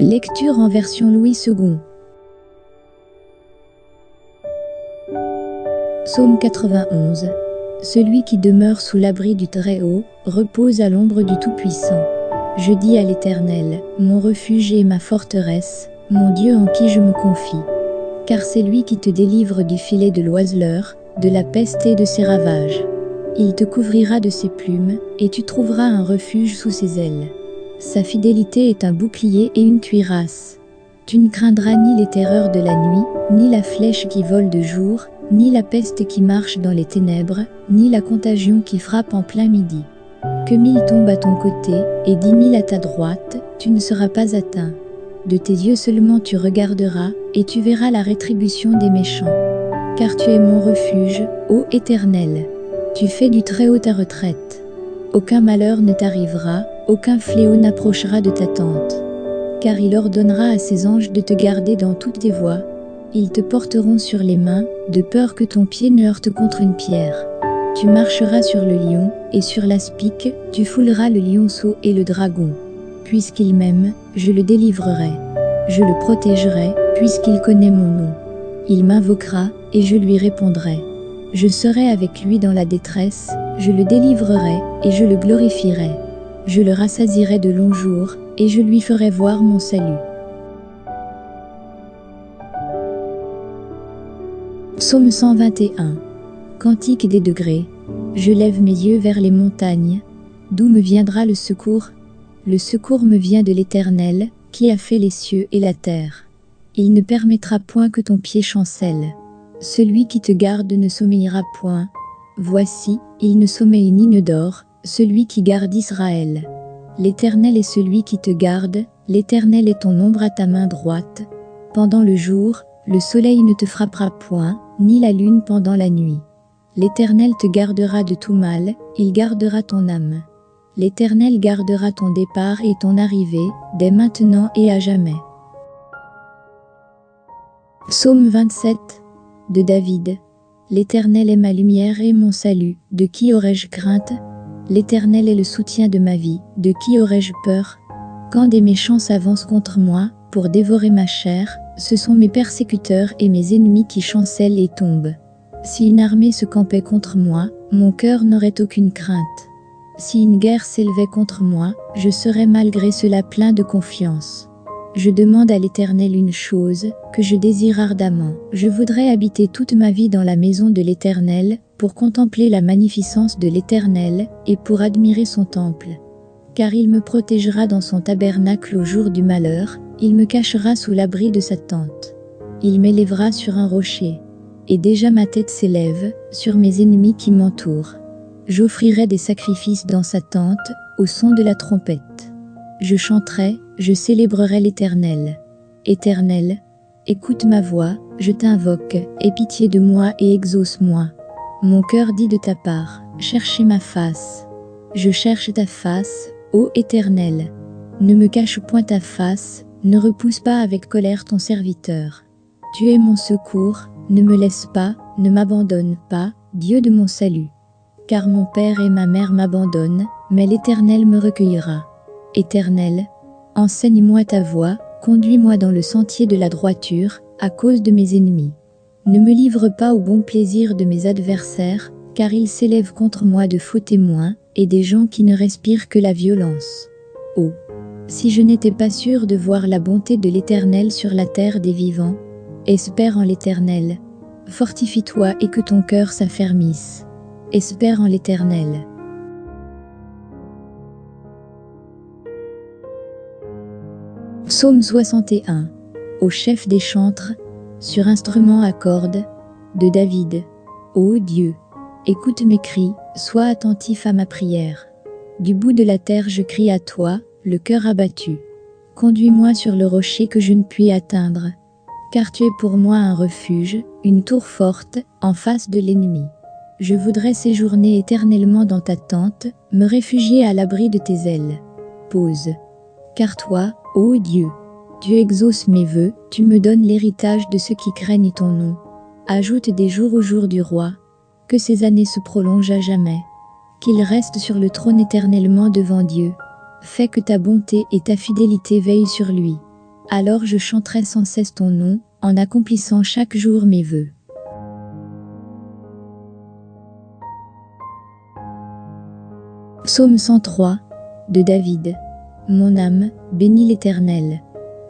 Lecture en version Louis II. Psaume 91. Celui qui demeure sous l'abri du Très-Haut repose à l'ombre du Tout-Puissant. Je dis à l'Éternel, mon refuge et ma forteresse, mon Dieu en qui je me confie. Car c'est lui qui te délivre du filet de l'oiseleur, de la peste et de ses ravages. Il te couvrira de ses plumes, et tu trouveras un refuge sous ses ailes. Sa fidélité est un bouclier et une cuirasse. Tu ne craindras ni les terreurs de la nuit, ni la flèche qui vole de jour, ni la peste qui marche dans les ténèbres, ni la contagion qui frappe en plein midi. Que 1000 tombent à ton côté, et 10 000 à ta droite, tu ne seras pas atteint. De tes yeux seulement tu regarderas, et tu verras la rétribution des méchants. Car tu es mon refuge, ô Éternel. Tu fais du Très-Haut ta retraite. Aucun malheur ne t'arrivera, aucun fléau n'approchera de ta tente. Car il ordonnera à ses anges de te garder dans toutes tes voies. Ils te porteront sur les mains, de peur que ton pied ne heurte contre une pierre. Tu marcheras sur le lion, et sur l'aspic, tu fouleras le lionceau et le dragon. Puisqu'il m'aime, je le délivrerai. Je le protégerai, puisqu'il connaît mon nom. Il m'invoquera, et je lui répondrai. Je serai avec lui dans la détresse, je le délivrerai, et je le glorifierai. Je le rassasierai de longs jours, et je lui ferai voir mon salut. Psaume 121. Cantique des degrés. Je lève mes yeux vers les montagnes. D'où me viendra le secours? Le secours me vient de l'Éternel, qui a fait les cieux et la terre. Il ne permettra point que ton pied chancelle. Celui qui te garde ne sommeillera point. Voici, il ne sommeille ni ne dort, celui qui garde Israël. L'Éternel est celui qui te garde, l'Éternel est ton ombre à ta main droite. Pendant le jour, le soleil ne te frappera point, ni la lune pendant la nuit. L'Éternel te gardera de tout mal, il gardera ton âme. L'Éternel gardera ton départ et ton arrivée, dès maintenant et à jamais. Psaume 27 de David. L'Éternel est ma lumière et mon salut, de qui aurais-je crainte? L'Éternel est le soutien de ma vie, de qui aurais-je peur? Quand des méchants s'avancent contre moi, pour dévorer ma chair, ce sont mes persécuteurs et mes ennemis qui chancellent et tombent. Si une armée se campait contre moi, mon cœur n'aurait aucune crainte. Si une guerre s'élevait contre moi, je serais malgré cela plein de confiance. Je demande à l'Éternel une chose, que je désire ardemment. Je voudrais habiter toute ma vie dans la maison de l'Éternel, pour contempler la magnificence de l'Éternel, et pour admirer son temple. Car il me protégera dans son tabernacle au jour du malheur, il me cachera sous l'abri de sa tente. Il m'élèvera sur un rocher. Et déjà ma tête s'élève, sur mes ennemis qui m'entourent. J'offrirai des sacrifices dans sa tente, au son de la trompette. Je chanterai, je célébrerai l'Éternel. Éternel, écoute ma voix, je t'invoque, aie pitié de moi et exauce-moi. Mon cœur dit de ta part, cherchez ma face. Je cherche ta face, ô Éternel. Ne me cache point ta face, ne repousse pas avec colère ton serviteur. Tu es mon secours, ne me laisse pas, ne m'abandonne pas, Dieu de mon salut. Car mon père et ma mère m'abandonnent, mais l'Éternel me recueillera. Éternel, enseigne-moi ta voie, conduis-moi dans le sentier de la droiture, à cause de mes ennemis. Ne me livre pas au bon plaisir de mes adversaires, car ils s'élèvent contre moi de faux témoins, et des gens qui ne respirent que la violence. Oh, si je n'étais pas sûr de voir la bonté de l'Éternel sur la terre des vivants, espère en l'Éternel. Fortifie-toi et que ton cœur s'affermisse. Espère en l'Éternel. Psaume 61. Au chef des chantres, sur instrument à cordes, de David. Ô Dieu, écoute mes cris, sois attentif à ma prière. Du bout de la terre je crie à toi, le cœur abattu. Conduis-moi sur le rocher que je ne puis atteindre. Car tu es pour moi un refuge, une tour forte, en face de l'ennemi. Je voudrais séjourner éternellement dans ta tente, me réfugier à l'abri de tes ailes. Pause. Car toi, ô Dieu, tu exauces mes vœux, tu me donnes l'héritage de ceux qui craignent ton nom. Ajoute des jours au jour du roi, que ces années se prolongent à jamais, qu'il reste sur le trône éternellement devant Dieu. Fais que ta bonté et ta fidélité veillent sur lui. Alors je chanterai sans cesse ton nom, en accomplissant chaque jour mes vœux. Psaume 103 de David. Mon âme, bénis l'Éternel.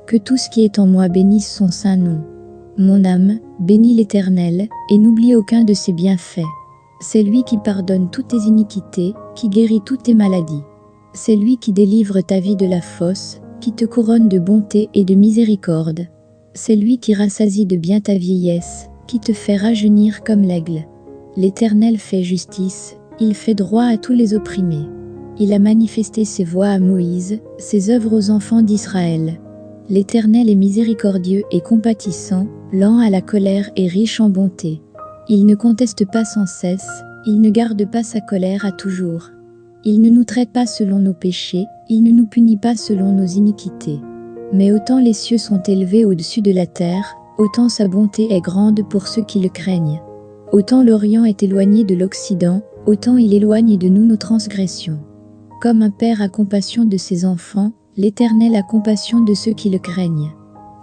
Que tout ce qui est en moi bénisse son saint nom. Mon âme, bénis l'Éternel, et n'oublie aucun de ses bienfaits. C'est lui qui pardonne toutes tes iniquités, qui guérit toutes tes maladies. C'est lui qui délivre ta vie de la fosse, qui te couronne de bonté et de miséricorde. C'est lui qui rassasie de bien ta vieillesse, qui te fait rajeunir comme l'aigle. L'Éternel fait justice, il fait droit à tous les opprimés. Il a manifesté ses voies à Moïse, ses œuvres aux enfants d'Israël. L'Éternel est miséricordieux et compatissant, lent à la colère et riche en bonté. Il ne conteste pas sans cesse, il ne garde pas sa colère à toujours. Il ne nous traite pas selon nos péchés, il ne nous punit pas selon nos iniquités. Mais autant les cieux sont élevés au-dessus de la terre, autant sa bonté est grande pour ceux qui le craignent. Autant l'Orient est éloigné de l'Occident, autant il éloigne de nous nos transgressions. Comme un père a compassion de ses enfants, l'Éternel a compassion de ceux qui le craignent.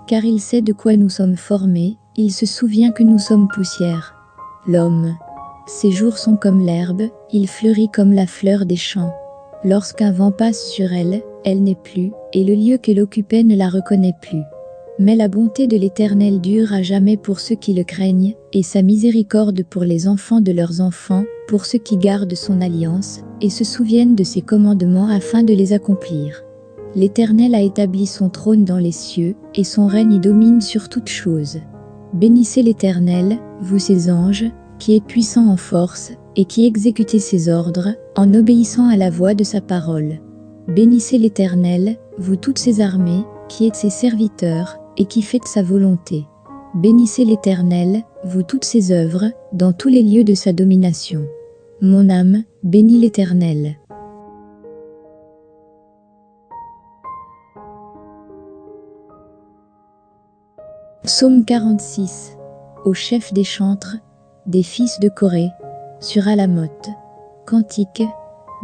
Car il sait de quoi nous sommes formés, il se souvient que nous sommes poussière. L'homme, ses jours sont comme l'herbe, il fleurit comme la fleur des champs. Lorsqu'un vent passe sur elle, elle n'est plus, et le lieu qu'elle occupait ne la reconnaît plus. Mais la bonté de l'Éternel dure à jamais pour ceux qui le craignent, et sa miséricorde pour les enfants de leurs enfants, pour ceux qui gardent son alliance, et se souviennent de ses commandements afin de les accomplir. L'Éternel a établi son trône dans les cieux, et son règne y domine sur toutes choses. Bénissez l'Éternel, vous ses anges, qui est puissant en force, et qui exécutez ses ordres, en obéissant à la voix de sa parole. Bénissez l'Éternel, vous toutes ses armées, qui êtes ses serviteurs, et qui faites sa volonté. Bénissez l'Éternel, vous toutes ses œuvres, dans tous les lieux de sa domination. Mon âme, bénis l'Éternel. Psaume 46. Au chef des chantres, des fils de Corée, sur Alamoth. Cantique.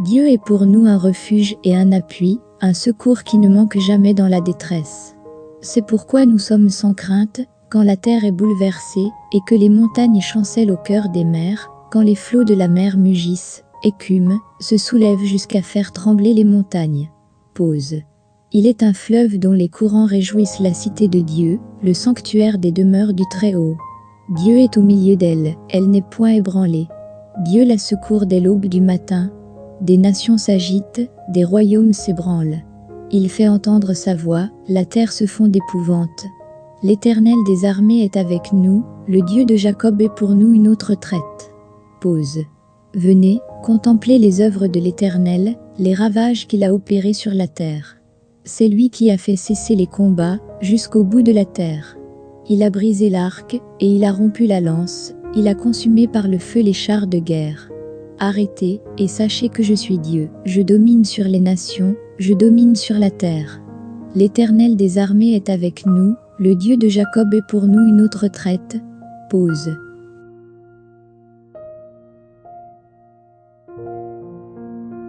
Dieu est pour nous un refuge et un appui, un secours qui ne manque jamais dans la détresse. C'est pourquoi nous sommes sans crainte, quand la terre est bouleversée, et que les montagnes chancellent au cœur des mers, quand les flots de la mer mugissent, écument, se soulèvent jusqu'à faire trembler les montagnes. Pause. Il est un fleuve dont les courants réjouissent la cité de Dieu, le sanctuaire des demeures du Très-Haut. Dieu est au milieu d'elle, elle n'est point ébranlée. Dieu la secourt dès l'aube du matin. Des nations s'agitent, des royaumes s'ébranlent. Il fait entendre sa voix, la terre se fond d'épouvante. L'Éternel des armées est avec nous, le Dieu de Jacob est pour nous une autre traite. Pause. Venez, contemplez les œuvres de l'Éternel, les ravages qu'il a opérés sur la terre. C'est lui qui a fait cesser les combats, jusqu'au bout de la terre. Il a brisé l'arc, et il a rompu la lance, il a consumé par le feu les chars de guerre. Arrêtez, et sachez que je suis Dieu, je domine sur les nations, je domine sur la terre. L'Éternel des armées est avec nous, le Dieu de Jacob est pour nous une autre traite. Pause.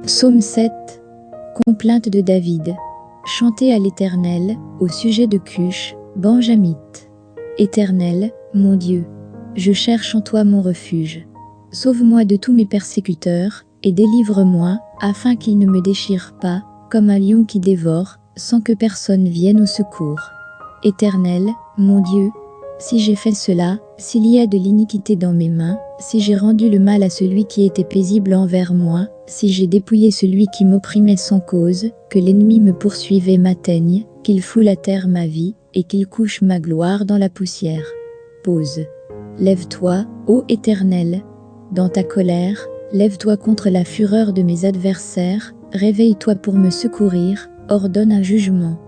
Psaume 7. Complainte de David. Chantez à l'Éternel, au sujet de Cush, Benjamite. Éternel, mon Dieu, je cherche en toi mon refuge. Sauve-moi de tous mes persécuteurs, et délivre-moi, afin qu'ils ne me déchirent pas, comme un lion qui dévore, sans que personne vienne au secours. Éternel, mon Dieu, si j'ai fait cela, s'il y a de l'iniquité dans mes mains, si j'ai rendu le mal à celui qui était paisible envers moi, si j'ai dépouillé celui qui m'opprimait sans cause, que l'ennemi me poursuive et m'atteigne, qu'il foule à terre ma vie, et qu'il couche ma gloire dans la poussière. Pause. Lève-toi, ô Éternel, dans ta colère, lève-toi contre la fureur de mes adversaires, réveille-toi pour me secourir, ordonne un jugement.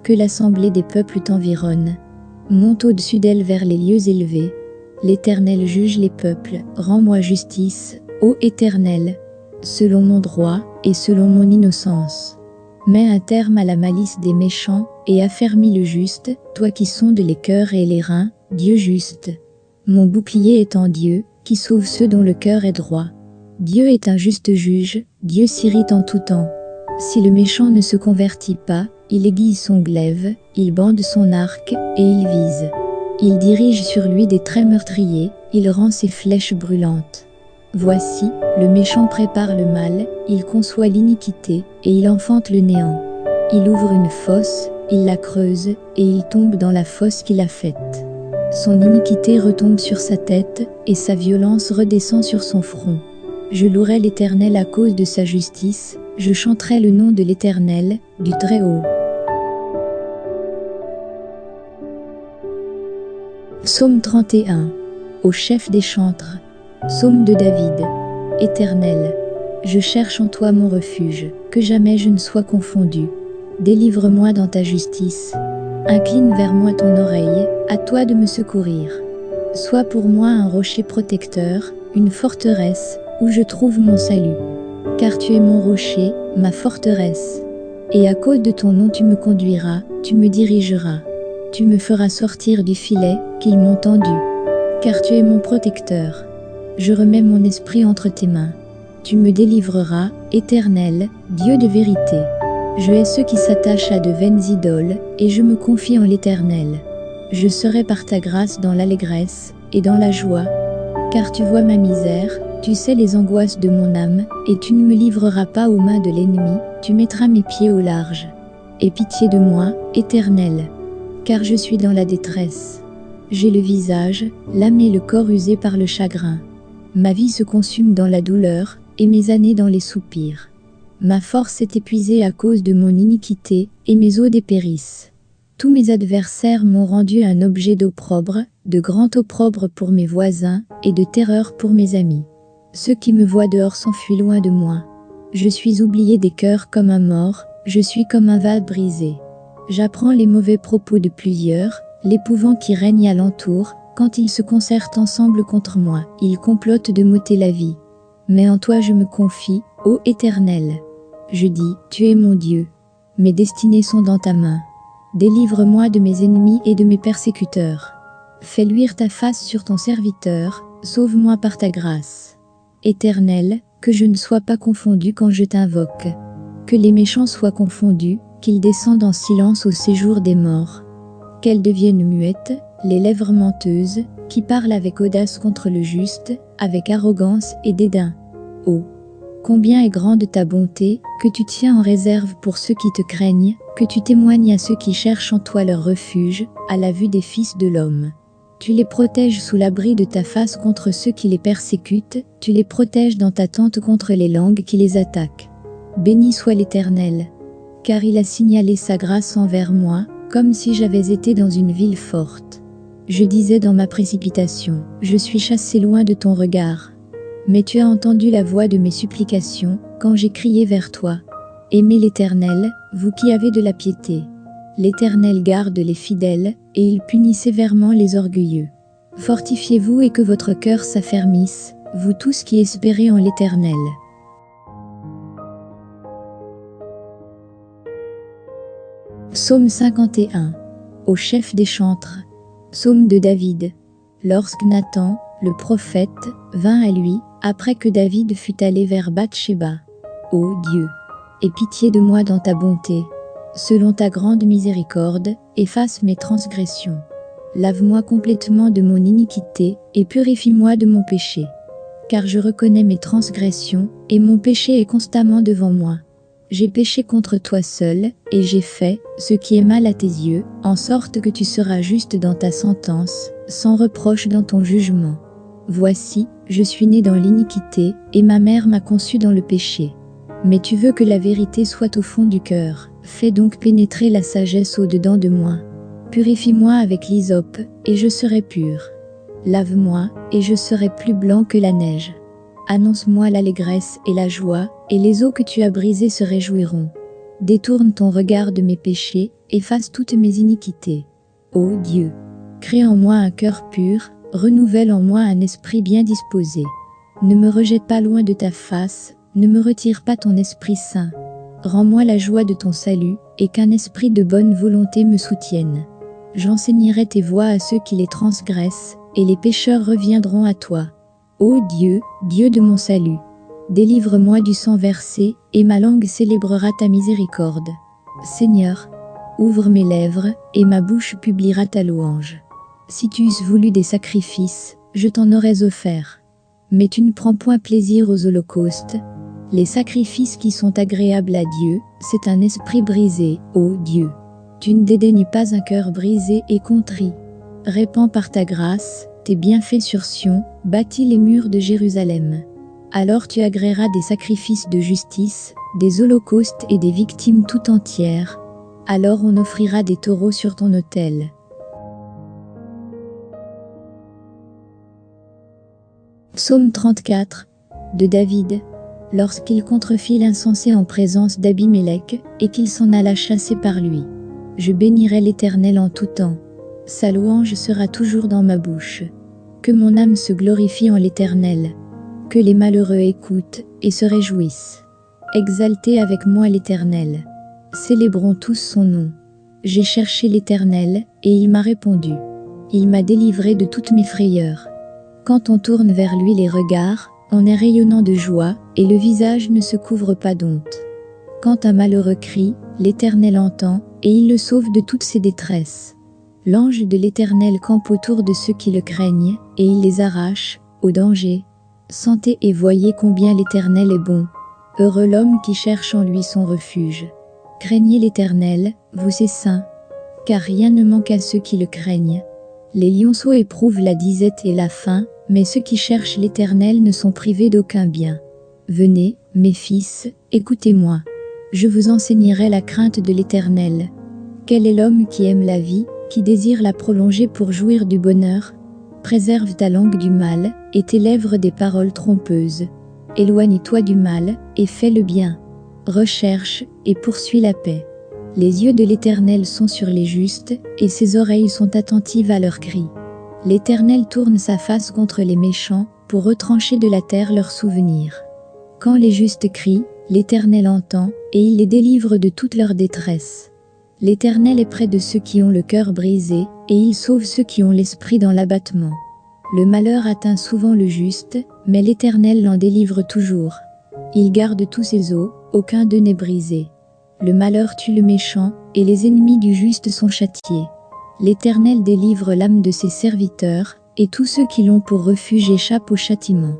Que l'assemblée des peuples t'environne. Monte au-dessus d'elle vers les lieux élevés. L'Éternel juge les peuples, rends-moi justice, ô Éternel, selon mon droit et selon mon innocence. Mets un terme à la malice des méchants et affermis le juste, toi qui sondes les cœurs et les reins, Dieu juste. Mon bouclier est en Dieu, qui sauve ceux dont le cœur est droit. Dieu est un juste juge, Dieu s'irrite en tout temps. Si le méchant ne se convertit pas, il aiguise son glaive, il bande son arc, et il vise. Il dirige sur lui des traits meurtriers, il rend ses flèches brûlantes. Voici, le méchant prépare le mal, il conçoit l'iniquité, et il enfante le néant. Il ouvre une fosse, il la creuse, et il tombe dans la fosse qu'il a faite. Son iniquité retombe sur sa tête, et sa violence redescend sur son front. Je louerai l'Éternel à cause de sa justice, je chanterai le nom de l'Éternel, du Très-Haut. Psaume 31. Au chef des chantres. Psaume de David. Éternel, je cherche en toi mon refuge, que jamais je ne sois confondu. Délivre-moi dans ta justice. Incline vers moi ton oreille, à toi de me secourir. Sois pour moi un rocher protecteur, une forteresse, où je trouve mon salut. Car tu es mon rocher, ma forteresse. Et à cause de ton nom tu me conduiras, tu me dirigeras. Tu me feras sortir du filet qu'ils m'ont tendu. Car tu es mon protecteur. Je remets mon esprit entre tes mains. Tu me délivreras, Éternel, Dieu de vérité. Je hais ceux qui s'attachent à de vaines idoles, et je me confie en l'Éternel. Je serai par ta grâce dans l'allégresse, et dans la joie. Car tu vois ma misère, tu sais les angoisses de mon âme, et tu ne me livreras pas aux mains de l'ennemi, tu mettras mes pieds au large. Aie pitié de moi, Éternel. Car je suis dans la détresse. J'ai le visage, l'âme et le corps usés par le chagrin. Ma vie se consume dans la douleur, et mes années dans les soupirs. Ma force est épuisée à cause de mon iniquité, et mes os dépérissent. Tous mes adversaires m'ont rendu un objet d'opprobre, de grand opprobre pour mes voisins, et de terreur pour mes amis. Ceux qui me voient dehors s'enfuient loin de moi. Je suis oublié des cœurs comme un mort, je suis comme un val brisé. J'apprends les mauvais propos de plusieurs, l'épouvant qui règne alentour, quand ils se concertent ensemble contre moi, ils complotent de m'ôter la vie. Mais en toi je me confie, ô Éternel. Je dis, tu es mon Dieu. Mes destinées sont dans ta main. Délivre-moi de mes ennemis et de mes persécuteurs. Fais luire ta face sur ton serviteur, sauve-moi par ta grâce. Éternel, que je ne sois pas confondu quand je t'invoque. Que les méchants soient confondus, qu'ils descendent en silence au séjour des morts. Qu'elles deviennent muettes, les lèvres menteuses, qui parlent avec audace contre le juste, avec arrogance et dédain. Oh, combien est grande ta bonté, que tu tiens en réserve pour ceux qui te craignent, que tu témoignes à ceux qui cherchent en toi leur refuge, à la vue des fils de l'homme. Tu les protèges sous l'abri de ta face contre ceux qui les persécutent, tu les protèges dans ta tente contre les langues qui les attaquent. Béni soit l'Éternel, car il a signalé sa grâce envers moi, comme si j'avais été dans une ville forte. Je disais dans ma précipitation, je suis chassé loin de ton regard. Mais tu as entendu la voix de mes supplications, quand j'ai crié vers toi. Aimez l'Éternel, vous qui avez de la piété. L'Éternel garde les fidèles, et il punit sévèrement les orgueilleux. Fortifiez-vous et que votre cœur s'affermisse, vous tous qui espérez en l'Éternel. Psaume 51. Au chef des chantres. Psaume de David. Lorsque Nathan, le prophète, vint à lui, après que David fut allé vers Bathsheba. Ô Dieu, aie pitié de moi dans ta bonté. Selon ta grande miséricorde, efface mes transgressions. Lave-moi complètement de mon iniquité, et purifie-moi de mon péché. Car je reconnais mes transgressions, et mon péché est constamment devant moi. J'ai péché contre toi seul, et j'ai fait ce qui est mal à tes yeux, en sorte que tu seras juste dans ta sentence, sans reproche dans ton jugement. Voici, je suis né dans l'iniquité, et ma mère m'a conçu dans le péché. Mais tu veux que la vérité soit au fond du cœur, fais donc pénétrer la sagesse au-dedans de moi. Purifie-moi avec l'hysope, et je serai pur. Lave-moi, et je serai plus blanc que la neige. Annonce-moi l'allégresse et la joie, et les eaux que tu as brisées se réjouiront. Détourne ton regard de mes péchés, efface toutes mes iniquités. Ô Dieu, crée en moi un cœur pur, renouvelle en moi un esprit bien disposé. Ne me rejette pas loin de ta face, ne me retire pas ton Esprit Saint. Rends-moi la joie de ton salut, et qu'un esprit de bonne volonté me soutienne. J'enseignerai tes voies à ceux qui les transgressent, et les pécheurs reviendront à toi. Ô Dieu, Dieu de mon salut, Délivre-moi du sang versé, et ma langue célébrera ta miséricorde. Seigneur, ouvre mes lèvres, et ma bouche publiera ta louange. Si tu eusses voulu des sacrifices, je t'en aurais offert. Mais tu ne prends point plaisir aux holocaustes. Les sacrifices qui sont agréables à Dieu, c'est un esprit brisé, ô Dieu. Tu ne dédaignes pas un cœur brisé et contrit. Répands par ta grâce tes bienfaits sur Sion, bâtis les murs de Jérusalem. Alors tu agréeras des sacrifices de justice, des holocaustes et des victimes tout entières. Alors on offrira des taureaux sur ton autel. Psaume 34 de David. Lorsqu'il contrefit l'insensé en présence d'Abimélec, et qu'il s'en alla chasser par lui. Je bénirai l'Éternel en tout temps. Sa louange sera toujours dans ma bouche. Que mon âme se glorifie en l'Éternel. Que les malheureux écoutent et se réjouissent. Exaltez avec moi l'Éternel. Célébrons tous son nom. J'ai cherché l'Éternel, et il m'a répondu. Il m'a délivré de toutes mes frayeurs. Quand on tourne vers lui les regards, on est rayonnant de joie, et le visage ne se couvre pas d'honte. Quand un malheureux crie, l'Éternel entend, et il le sauve de toutes ses détresses. L'ange de l'Éternel campe autour de ceux qui le craignent, et il les arrache au danger. Sentez et voyez combien l'Éternel est bon. Heureux l'homme qui cherche en lui son refuge. Craignez l'Éternel, vous ses saints, car rien ne manque à ceux qui le craignent. Les lionceaux éprouvent la disette et la faim, mais ceux qui cherchent l'Éternel ne sont privés d'aucun bien. Venez, mes fils, écoutez-moi. Je vous enseignerai la crainte de l'Éternel. Quel est l'homme qui aime la vie, qui désire la prolonger pour jouir du bonheur? Préserve ta langue du mal, et tes lèvres des paroles trompeuses. Éloigne-toi du mal, et fais le bien. Recherche, et poursuis la paix. Les yeux de l'Éternel sont sur les justes, et ses oreilles sont attentives à leurs cris. L'Éternel tourne sa face contre les méchants, pour retrancher de la terre leurs souvenirs. Quand les justes crient, l'Éternel entend, et il les délivre de toute leur détresse. L'Éternel est près de ceux qui ont le cœur brisé, et il sauve ceux qui ont l'esprit dans l'abattement. Le malheur atteint souvent le juste, mais l'Éternel l'en délivre toujours. Il garde tous ses os, aucun d'eux n'est brisé. Le malheur tue le méchant, et les ennemis du juste sont châtiés. L'Éternel délivre l'âme de ses serviteurs, et tous ceux qui l'ont pour refuge échappent au châtiment.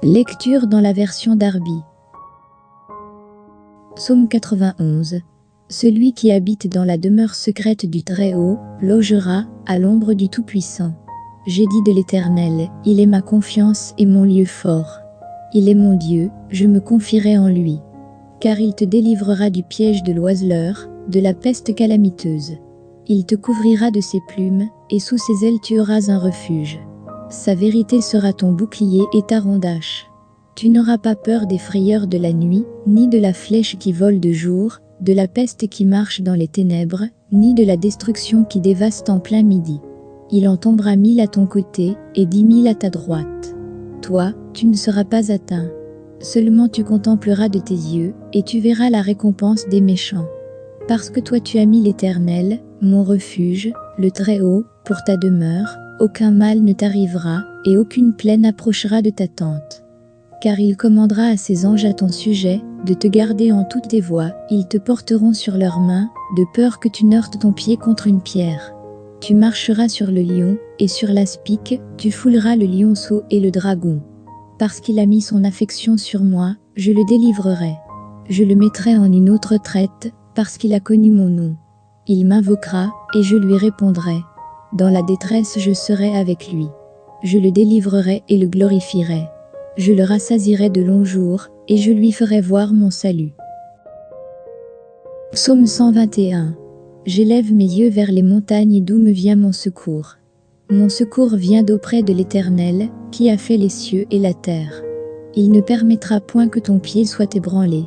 Lecture dans la version Darby. Psaume 91. Celui qui habite dans la demeure secrète du Très-Haut, logera à l'ombre du Tout-Puissant. J'ai dit de l'Éternel, il est ma confiance et mon lieu fort. Il est mon Dieu, je me confierai en lui. Car il te délivrera du piège de l'oiseleur, de la peste calamiteuse. Il te couvrira de ses plumes, et sous ses ailes tu auras un refuge. Sa vérité sera ton bouclier et ta rondache. Tu n'auras pas peur des frayeurs de la nuit, ni de la flèche qui vole de jour, de la peste qui marche dans les ténèbres, ni de la destruction qui dévaste en plein midi. Il en tombera 1000 à ton côté, et 10 000 à ta droite. Toi, tu ne seras pas atteint. Seulement tu contempleras de tes yeux, et tu verras la récompense des méchants. Parce que toi tu as mis l'Éternel, mon refuge, le Très-Haut, pour ta demeure, aucun mal ne t'arrivera, et aucune plaie n'approchera de ta tente. Car il commandera à ses anges à ton sujet, de te garder en toutes tes voies, ils te porteront sur leurs mains, de peur que tu n'heurtes ton pied contre une pierre. Tu marcheras sur le lion, et sur l'aspic, tu fouleras le lionceau et le dragon. Parce qu'il a mis son affection sur moi, je le délivrerai. Je le mettrai en une autre traite, parce qu'il a connu mon nom. Il m'invoquera, et je lui répondrai. Dans la détresse je serai avec lui. Je le délivrerai et le glorifierai. Je le rassasierai de longs jours, et je lui ferai voir mon salut. Psaume 121. J'élève mes yeux vers les montagnes d'où me vient mon secours. Mon secours vient d'auprès de l'Éternel, qui a fait les cieux et la terre. Il ne permettra point que ton pied soit ébranlé.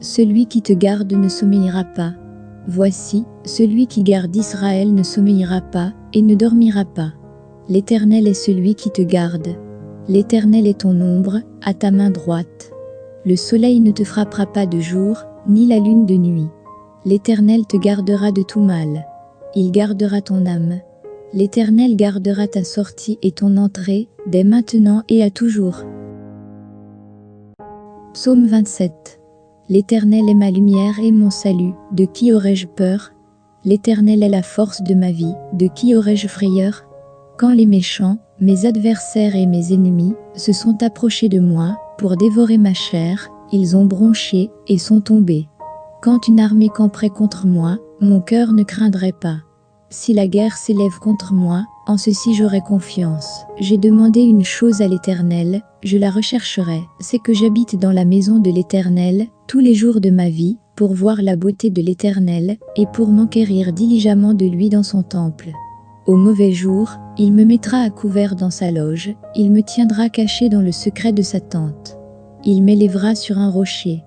Celui qui te garde ne sommeillera pas. Voici, celui qui garde Israël ne sommeillera pas, et ne dormira pas. L'Éternel est celui qui te garde. L'Éternel est ton ombre, à ta main droite. Le soleil ne te frappera pas de jour, ni la lune de nuit. L'Éternel te gardera de tout mal. Il gardera ton âme. L'Éternel gardera ta sortie et ton entrée, dès maintenant et à toujours. Psaume 27. L'Éternel est ma lumière et mon salut, de qui aurais-je peur? L'Éternel est la force de ma vie, de qui aurais-je frayeur? Quand les méchants, mes adversaires et mes ennemis, se sont approchés de moi, pour dévorer ma chair, ils ont bronché et sont tombés. Quand une armée camperait contre moi, mon cœur ne craindrait pas. Si la guerre s'élève contre moi, en ceci j'aurai confiance. J'ai demandé une chose à l'Éternel, je la rechercherai, c'est que j'habite dans la maison de l'Éternel, tous les jours de ma vie, pour voir la beauté de l'Éternel, et pour m'enquérir diligemment de lui dans son temple. Au mauvais jour, il me mettra à couvert dans sa loge, il me tiendra caché dans le secret de sa tente. Il m'élèvera sur un rocher.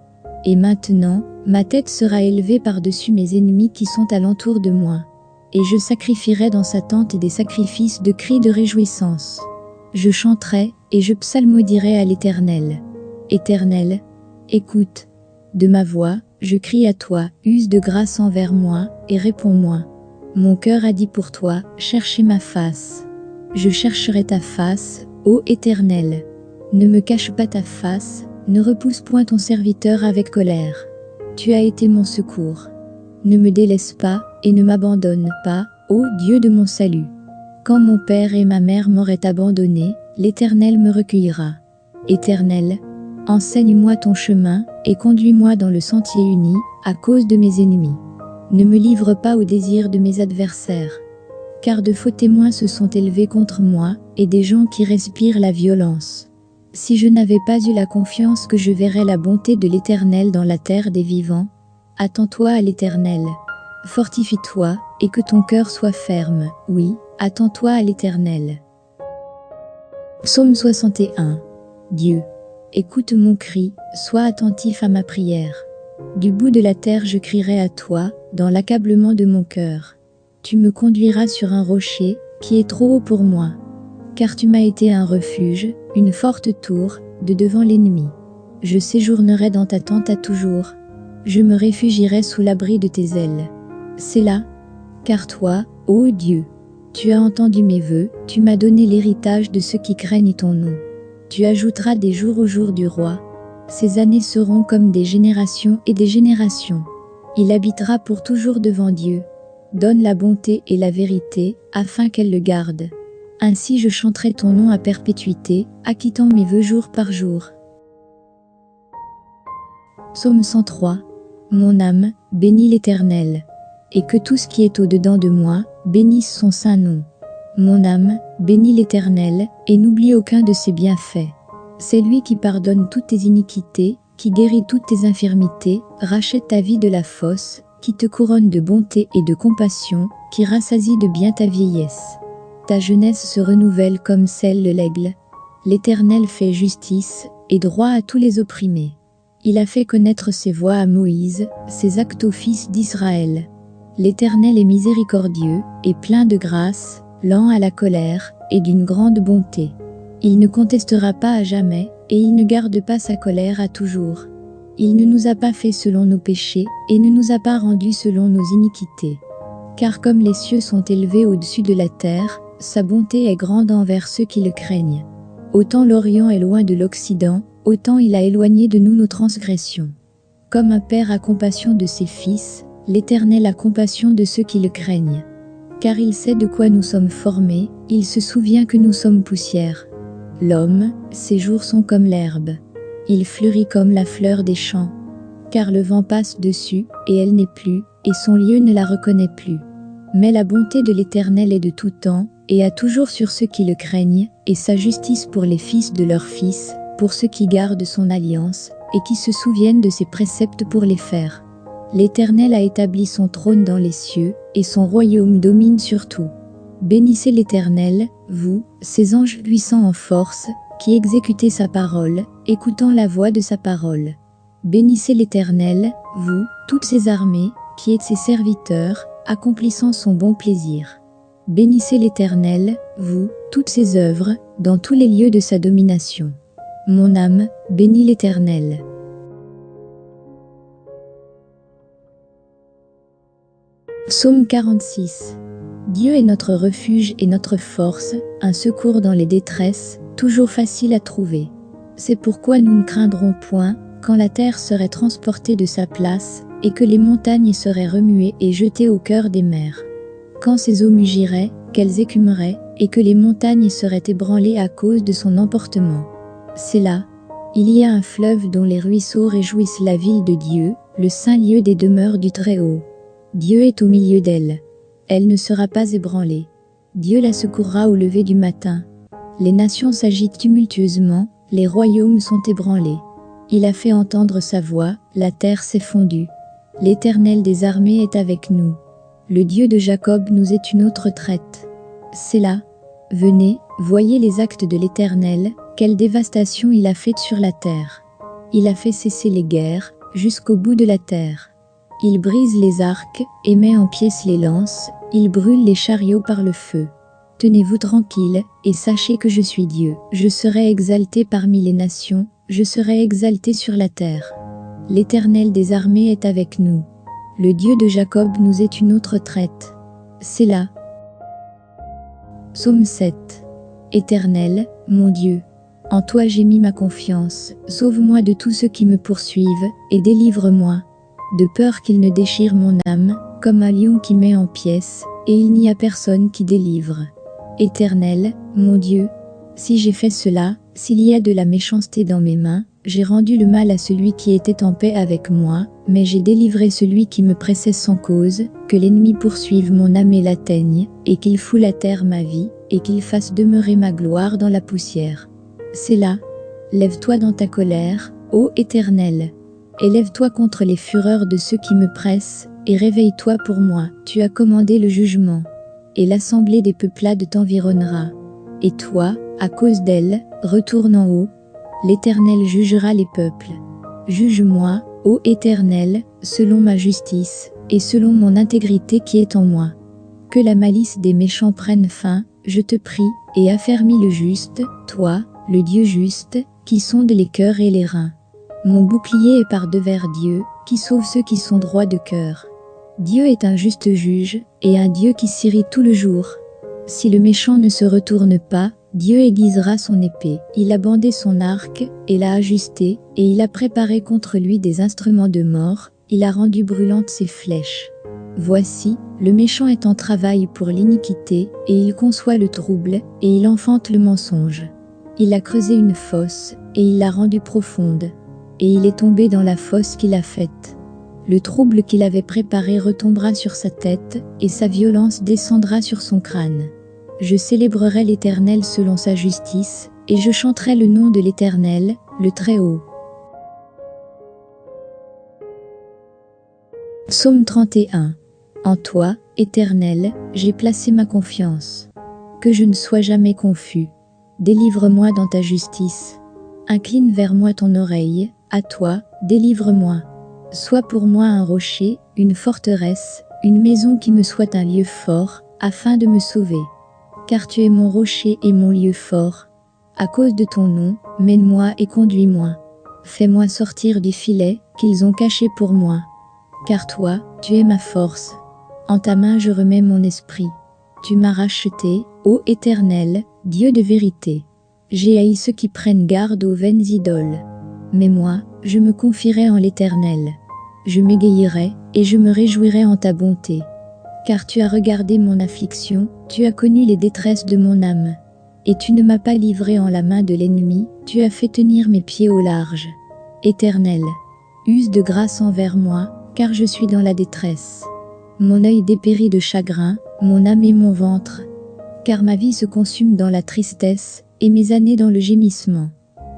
Et maintenant, ma tête sera élevée par-dessus mes ennemis qui sont alentour de moi. Et je sacrifierai dans sa tente des sacrifices de cris de réjouissance. Je chanterai et je psalmodierai à l'Éternel. Éternel, écoute. De ma voix, je crie à toi, use de grâce envers moi, et réponds-moi. Mon cœur a dit pour toi, cherchez ma face. Je chercherai ta face, ô Éternel. Ne me cache pas ta face, ne repousse point ton serviteur avec colère. Tu as été mon secours. Ne me délaisse pas, et ne m'abandonne pas, ô Dieu de mon salut. Quand mon père et ma mère m'auraient abandonné, l'Éternel me recueillera. Éternel, enseigne-moi ton chemin, et conduis-moi dans le sentier uni, à cause de mes ennemis. Ne me livre pas au désir de mes adversaires. Car de faux témoins se sont élevés contre moi, et des gens qui respirent la violence. Si je n'avais pas eu la confiance que je verrais la bonté de l'Éternel dans la terre des vivants, attends-toi à l'Éternel. Fortifie-toi, et que ton cœur soit ferme, oui, attends-toi à l'Éternel. Psaume 61. Dieu, écoute mon cri, sois attentif à ma prière. Du bout de la terre je crierai à toi, dans l'accablement de mon cœur. Tu me conduiras sur un rocher, qui est trop haut pour moi. Car tu m'as été un refuge, une forte tour, de devant l'ennemi. Je séjournerai dans ta tente à toujours. Je me réfugierai sous l'abri de tes ailes. C'est là, car toi, ô Dieu, tu as entendu mes vœux, tu m'as donné l'héritage de ceux qui craignent ton nom. Tu ajouteras des jours au jour du roi. Ces années seront comme des générations et des générations. Il habitera pour toujours devant Dieu. Donne la bonté et la vérité, afin qu'elle le garde. Ainsi je chanterai ton nom à perpétuité, acquittant mes vœux jour par jour. Psaume 103. Mon âme, bénis l'Éternel. Et que tout ce qui est au-dedans de moi, bénisse son saint nom. Mon âme, bénis l'Éternel, et n'oublie aucun de ses bienfaits. C'est lui qui pardonne toutes tes iniquités, qui guérit toutes tes infirmités, rachète ta vie de la fosse, qui te couronne de bonté et de compassion, qui rassasie de bien ta vieillesse. Ta jeunesse se renouvelle comme celle de l'aigle. L'Éternel fait justice et droit à tous les opprimés. Il a fait connaître ses voies à Moïse, ses actes aux fils d'Israël. L'Éternel est miséricordieux et plein de grâce, lent à la colère et d'une grande bonté. Il ne contestera pas à jamais, et il ne garde pas sa colère à toujours. Il ne nous a pas fait selon nos péchés, et ne nous a pas rendus selon nos iniquités. Car comme les cieux sont élevés au-dessus de la terre, sa bonté est grande envers ceux qui le craignent. Autant l'Orient est loin de l'Occident, autant il a éloigné de nous nos transgressions. Comme un père a compassion de ses fils, l'Éternel a compassion de ceux qui le craignent. Car il sait de quoi nous sommes formés, il se souvient que nous sommes poussière. L'homme, ses jours sont comme l'herbe. Il fleurit comme la fleur des champs. Car le vent passe dessus, et elle n'est plus, et son lieu ne la reconnaît plus. Mais la bonté de l'Éternel est de tout temps, et à toujours sur ceux qui le craignent, et sa justice pour les fils de leurs fils, pour ceux qui gardent son alliance, et qui se souviennent de ses préceptes pour les faire. L'Éternel a établi son trône dans les cieux, et son royaume domine sur tout. Bénissez l'Éternel, vous, ses anges puissants en force, qui exécutez sa parole, écoutant la voix de sa parole. Bénissez l'Éternel, vous, toutes ses armées, qui êtes ses serviteurs, accomplissant son bon plaisir. Bénissez l'Éternel, vous, toutes ses œuvres, dans tous les lieux de sa domination. Mon âme, bénis l'Éternel. Psaume 46. Dieu est notre refuge et notre force, un secours dans les détresses, toujours facile à trouver. C'est pourquoi nous ne craindrons point, quand la terre serait transportée de sa place, et que les montagnes seraient remuées et jetées au cœur des mers. Quand ces eaux mugiraient, qu'elles écumeraient, et que les montagnes seraient ébranlées à cause de son emportement. C'est là. Il y a un fleuve dont les ruisseaux réjouissent la ville de Dieu, le saint lieu des demeures du Très-Haut. Dieu est au milieu d'elle. Elle ne sera pas ébranlée. Dieu la secourra au lever du matin. Les nations s'agitent tumultueusement, les royaumes sont ébranlés. Il a fait entendre sa voix, la terre s'est fondue. L'Éternel des armées est avec nous. Le Dieu de Jacob nous est une autre traite. C'est là. Venez, voyez les actes de l'Éternel, quelle dévastation il a faite sur la terre. Il a fait cesser les guerres, jusqu'au bout de la terre. Il brise les arcs, et met en pièces les lances, il brûle les chariots par le feu. Tenez-vous tranquilles, et sachez que je suis Dieu. Je serai exalté parmi les nations, je serai exalté sur la terre. L'Éternel des armées est avec nous. Le Dieu de Jacob nous est une autre traite. C'est là. Psaume 7. Éternel, mon Dieu, en toi j'ai mis ma confiance, sauve-moi de tous ceux qui me poursuivent, et délivre-moi, de peur qu'ils ne déchirent mon âme, comme un lion qui met en pièces, et il n'y a personne qui délivre. Éternel, mon Dieu, si j'ai fait cela, s'il y a de la méchanceté dans mes mains, j'ai rendu le mal à celui qui était en paix avec moi, mais j'ai délivré celui qui me pressait sans cause, que l'ennemi poursuive mon âme et l'atteigne, et qu'il foule à terre ma vie, et qu'il fasse demeurer ma gloire dans la poussière. C'est là. Lève-toi dans ta colère, ô Éternel. Élève-toi contre les fureurs de ceux qui me pressent, et réveille-toi pour moi. Tu as commandé le jugement, et l'assemblée des peuplades t'environnera. Et toi, à cause d'elle, retourne en haut. L'Éternel jugera les peuples. Juge-moi, ô Éternel, selon ma justice, et selon mon intégrité qui est en moi. Que la malice des méchants prenne fin, je te prie, et affermis le juste, toi, le Dieu juste, qui sonde les cœurs et les reins. Mon bouclier est par devers Dieu, qui sauve ceux qui sont droits de cœur. Dieu est un juste juge, et un Dieu qui s'irrite tout le jour. Si le méchant ne se retourne pas, Dieu aiguisera son épée. Il a bandé son arc, et l'a ajusté, et il a préparé contre lui des instruments de mort, il a rendu brûlantes ses flèches. Voici, le méchant est en travail pour l'iniquité, et il conçoit le trouble, et il enfante le mensonge. Il a creusé une fosse, et il l'a rendue profonde, et il est tombé dans la fosse qu'il a faite. Le trouble qu'il avait préparé retombera sur sa tête, et sa violence descendra sur son crâne. Je célébrerai l'Éternel selon sa justice, et je chanterai le nom de l'Éternel, le Très-Haut. Psaume 31. En toi, Éternel, j'ai placé ma confiance. Que je ne sois jamais confus. Délivre-moi dans ta justice. Incline vers moi ton oreille, à toi, délivre-moi. Sois pour moi un rocher, une forteresse, une maison qui me soit un lieu fort, afin de me sauver. Car tu es mon rocher et mon lieu fort. À cause de ton nom, mène-moi et conduis-moi. Fais-moi sortir du filet qu'ils ont caché pour moi. Car toi, tu es ma force. En ta main je remets mon esprit. Tu m'as racheté, ô Éternel, Dieu de vérité. J'ai haï ceux qui prennent garde aux vaines idoles. Mais moi, je me confierai en l'Éternel. Je m'égayerai, et je me réjouirai en ta bonté. Car tu as regardé mon affliction, tu as connu les détresses de mon âme. Et tu ne m'as pas livré en la main de l'ennemi, tu as fait tenir mes pieds au large. Éternel, use de grâce envers moi, car je suis dans la détresse. Mon œil dépérit de chagrin, mon âme et mon ventre. Car ma vie se consume dans la tristesse, et mes années dans le gémissement.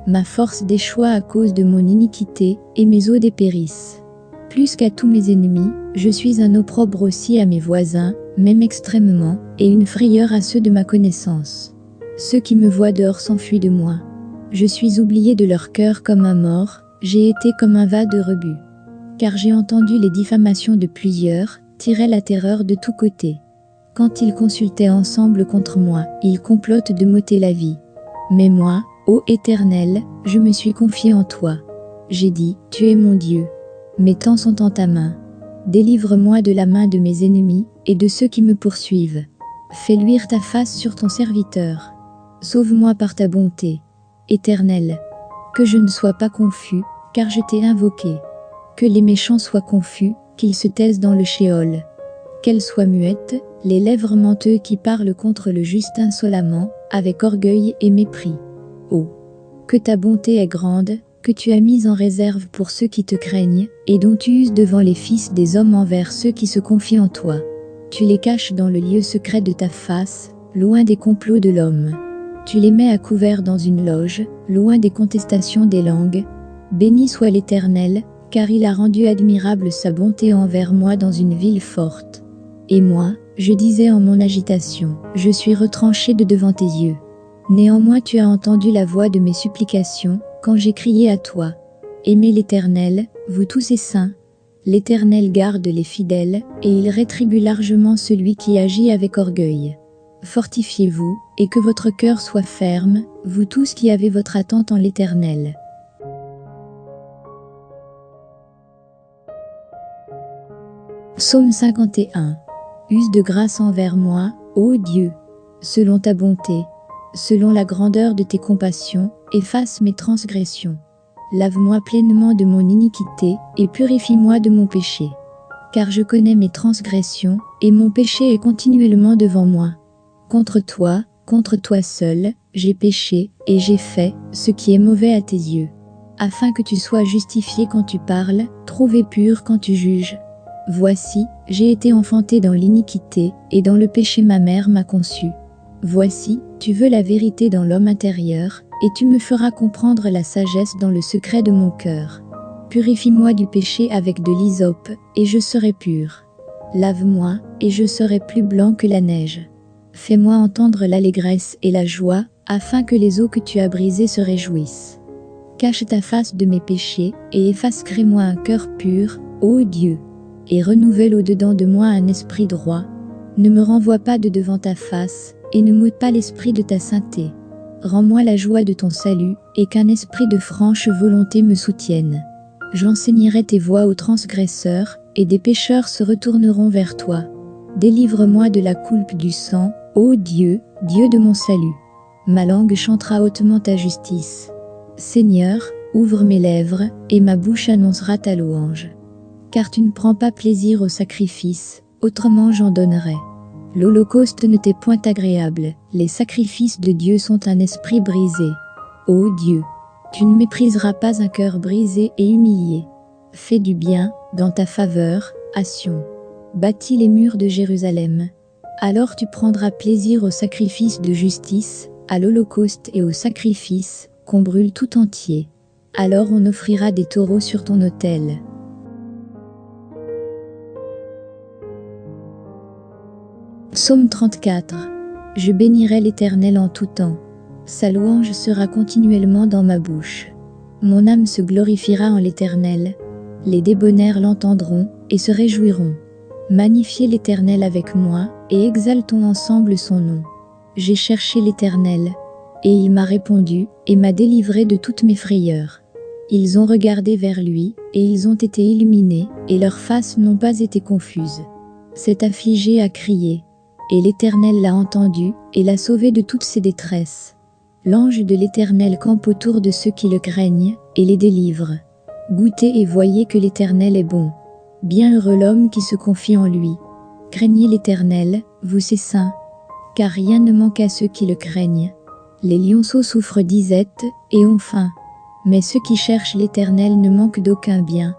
Ma force déchoit à cause de mon iniquité, et mes os dépérissent. Plus qu'à tous mes ennemis, je suis un opprobre aussi à mes voisins, même extrêmement, et une frayeur à ceux de ma connaissance. Ceux qui me voient dehors s'enfuient de moi. Je suis oublié de leur cœur comme un mort, j'ai été comme un va de rebut. Car j'ai entendu les diffamations de plusieurs, tirer la terreur de tous côtés. Quand ils consultaient ensemble contre moi, ils complotent de m'ôter la vie. Mais moi, ô Éternel, je me suis confié en toi. J'ai dit, tu es mon Dieu. Mes temps sont en ta main. Délivre-moi de la main de mes ennemis, et de ceux qui me poursuivent. Fais luire ta face sur ton serviteur. Sauve-moi par ta bonté. Éternel, que je ne sois pas confus, car je t'ai invoqué. Que les méchants soient confus, qu'ils se taisent dans le shéol. Qu'elles soient muettes, les lèvres menteux qui parlent contre le juste insolemment, avec orgueil et mépris. Oh, que ta bonté est grande, que tu as mise en réserve pour ceux qui te craignent, et dont tu uses devant les fils des hommes envers ceux qui se confient en toi. Tu les caches dans le lieu secret de ta face, loin des complots de l'homme. Tu les mets à couvert dans une loge, loin des contestations des langues. Béni soit l'Éternel, car il a rendu admirable sa bonté envers moi dans une ville forte. Et moi, je disais en mon agitation, je suis retranché de devant tes yeux. Néanmoins tu as entendu la voix de mes supplications, quand j'ai crié à toi. Aimez l'Éternel, vous tous ses saints. L'Éternel garde les fidèles, et il rétribue largement celui qui agit avec orgueil. Fortifiez-vous, et que votre cœur soit ferme, vous tous qui avez votre attente en l'Éternel. Psaume 51. Use de grâce envers moi, ô Dieu, selon ta bonté, selon la grandeur de tes compassions, efface mes transgressions. Lave-moi pleinement de mon iniquité, et purifie-moi de mon péché. Car je connais mes transgressions, et mon péché est continuellement devant moi. Contre toi seul, j'ai péché, et j'ai fait ce qui est mauvais à tes yeux. Afin que tu sois justifié quand tu parles, trouvé pur quand tu juges. Voici, j'ai été enfanté dans l'iniquité, et dans le péché ma mère m'a conçu. Voici, tu veux la vérité dans l'homme intérieur, et tu me feras comprendre la sagesse dans le secret de mon cœur. Purifie-moi du péché avec de l'hysope, et je serai pur. Lave-moi, et je serai plus blanc que la neige. Fais-moi entendre l'allégresse et la joie, afin que les eaux que tu as brisées se réjouissent. Cache ta face de mes péchés, et efface crée-moi un cœur pur, ô Dieu. Et renouvelle au-dedans de moi un esprit droit. Ne me renvoie pas de devant ta face, et ne m'ôte pas l'esprit de ta sainteté. Rends-moi la joie de ton salut, et qu'un esprit de franche volonté me soutienne. J'enseignerai tes voies aux transgresseurs, et des pécheurs se retourneront vers toi. Délivre-moi de la coulpe du sang, ô Dieu, Dieu de mon salut. Ma langue chantera hautement ta justice. Seigneur, ouvre mes lèvres, et ma bouche annoncera ta louange. Car tu ne prends pas plaisir au sacrifice, autrement j'en donnerais. L'holocauste ne t'est point agréable, les sacrifices de Dieu sont un esprit brisé. Ô Dieu, tu ne mépriseras pas un cœur brisé et humilié. Fais du bien, dans ta faveur, à Sion. Bâtis les murs de Jérusalem. Alors tu prendras plaisir au sacrifice de justice, à l'holocauste et au sacrifice, qu'on brûle tout entier. Alors on offrira des taureaux sur ton autel. Psaume 34. Je bénirai l'Éternel en tout temps. Sa louange sera continuellement dans ma bouche. Mon âme se glorifiera en l'Éternel. Les débonnaires l'entendront et se réjouiront. Magnifiez l'Éternel avec moi et exaltons ensemble son nom. J'ai cherché l'Éternel, et il m'a répondu et m'a délivré de toutes mes frayeurs. Ils ont regardé vers lui, et ils ont été illuminés, et leurs faces n'ont pas été confuses. Cet affligé a crié, et l'Éternel l'a entendu, et l'a sauvé de toutes ses détresses. L'ange de l'Éternel campe autour de ceux qui le craignent, et les délivre. Goûtez et voyez que l'Éternel est bon. Bienheureux l'homme qui se confie en lui. Craignez l'Éternel, vous ses saints, car rien ne manque à ceux qui le craignent. Les lionceaux souffrent disette et ont faim, mais ceux qui cherchent l'Éternel ne manquent d'aucun bien.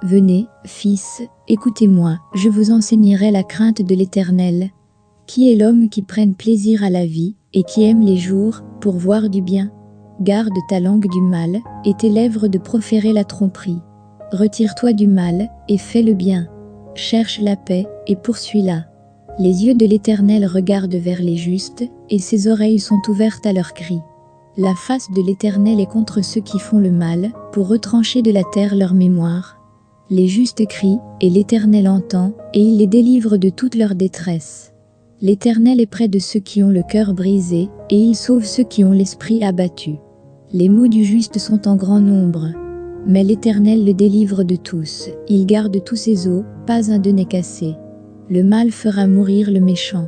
Venez, fils, écoutez-moi, je vous enseignerai la crainte de l'Éternel. Qui est l'homme qui prenne plaisir à la vie, et qui aime les jours, pour voir du bien? Garde ta langue du mal, et tes lèvres de proférer la tromperie. Retire-toi du mal, et fais le bien. Cherche la paix, et poursuis-la. Les yeux de l'Éternel regardent vers les justes, et ses oreilles sont ouvertes à leurs cris. La face de l'Éternel est contre ceux qui font le mal, pour retrancher de la terre leur mémoire. Les justes crient, et l'Éternel entend, et il les délivre de toute leur détresse. L'Éternel est près de ceux qui ont le cœur brisé, et il sauve ceux qui ont l'esprit abattu. Les maux du juste sont en grand nombre, mais l'Éternel le délivre de tous, il garde tous ses os, pas un d'eux n'est cassé. Le mal fera mourir le méchant.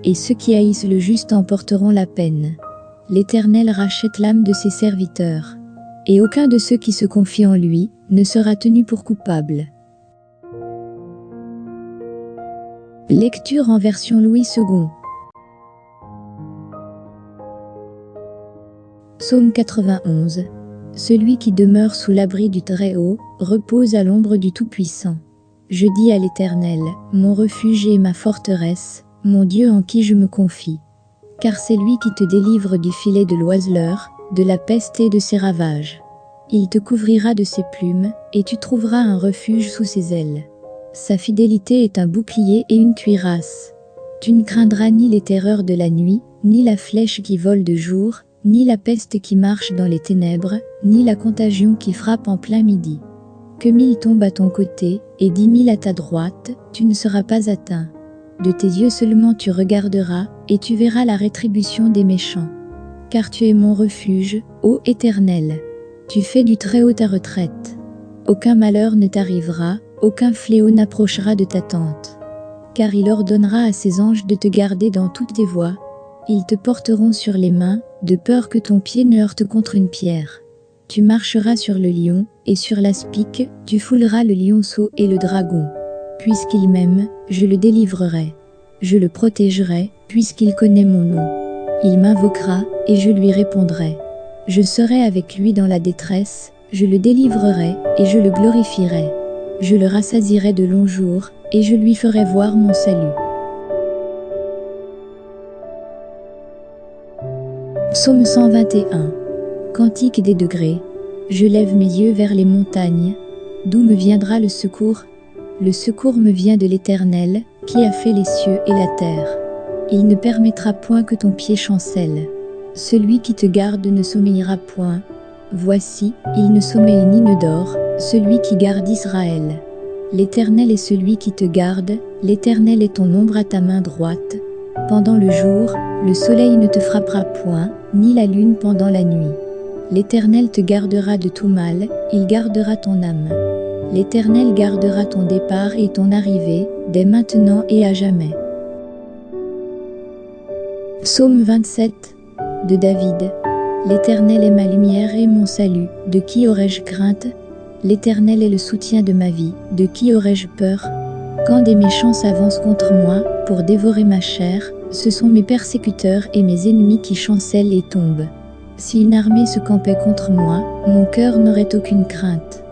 et ceux qui haïssent le juste en porteront la peine. L'Éternel rachète l'âme de ses serviteurs, et aucun de ceux qui se confient en lui ne sera tenu pour coupable. Lecture en version Louis II. Psaume 91. Celui qui demeure sous l'abri du Très-Haut repose à l'ombre du Tout-Puissant. Je dis à l'Éternel, mon refuge et ma forteresse, mon Dieu en qui je me confie. Car c'est lui qui te délivre du filet de l'oiseleur, de la peste et de ses ravages. Il te couvrira de ses plumes, et tu trouveras un refuge sous ses ailes. Sa fidélité est un bouclier et une cuirasse. Tu ne craindras ni les terreurs de la nuit, ni la flèche qui vole de jour, ni la peste qui marche dans les ténèbres, ni la contagion qui frappe en plein midi. Que 1000 tombent à ton côté, et 10 000 à ta droite, tu ne seras pas atteint. De tes yeux seulement tu regarderas, et tu verras la rétribution des méchants. Car tu es mon refuge, ô Éternel. Tu fais du Très-Haut ta retraite. Aucun malheur ne t'arrivera, aucun fléau n'approchera de ta tente. Car il ordonnera à ses anges de te garder dans toutes tes voies. Ils te porteront sur les mains, de peur que ton pied ne heurte contre une pierre. Tu marcheras sur le lion, et sur l'aspic, tu fouleras le lionceau et le dragon. Puisqu'il m'aime, je le délivrerai. Je le protégerai, puisqu'il connaît mon nom. Il m'invoquera, et je lui répondrai. Je serai avec lui dans la détresse, je le délivrerai, et je le glorifierai. Je le rassasierai de longs jours, et je lui ferai voir mon salut. Psaume 121. Cantique des degrés. Je lève mes yeux vers les montagnes. D'où me viendra le secours? Le secours me vient de l'Éternel, qui a fait les cieux et la terre. Il ne permettra point que ton pied chancelle. Celui qui te garde ne sommeillera point. Voici, il ne sommeille ni ne dort, celui qui garde Israël. L'Éternel est celui qui te garde, l'Éternel est ton ombre à ta main droite. Pendant le jour, le soleil ne te frappera point, ni la lune pendant la nuit. L'Éternel te gardera de tout mal, il gardera ton âme. L'Éternel gardera ton départ et ton arrivée, dès maintenant et à jamais. Psaume 27 de David. L'Éternel est ma lumière et mon salut, de qui aurais-je crainte? L'Éternel est le soutien de ma vie, de qui aurais-je peur? Quand des méchants s'avancent contre moi, pour dévorer ma chair, ce sont mes persécuteurs et mes ennemis qui chancellent et tombent. Si une armée se campait contre moi, mon cœur n'aurait aucune crainte.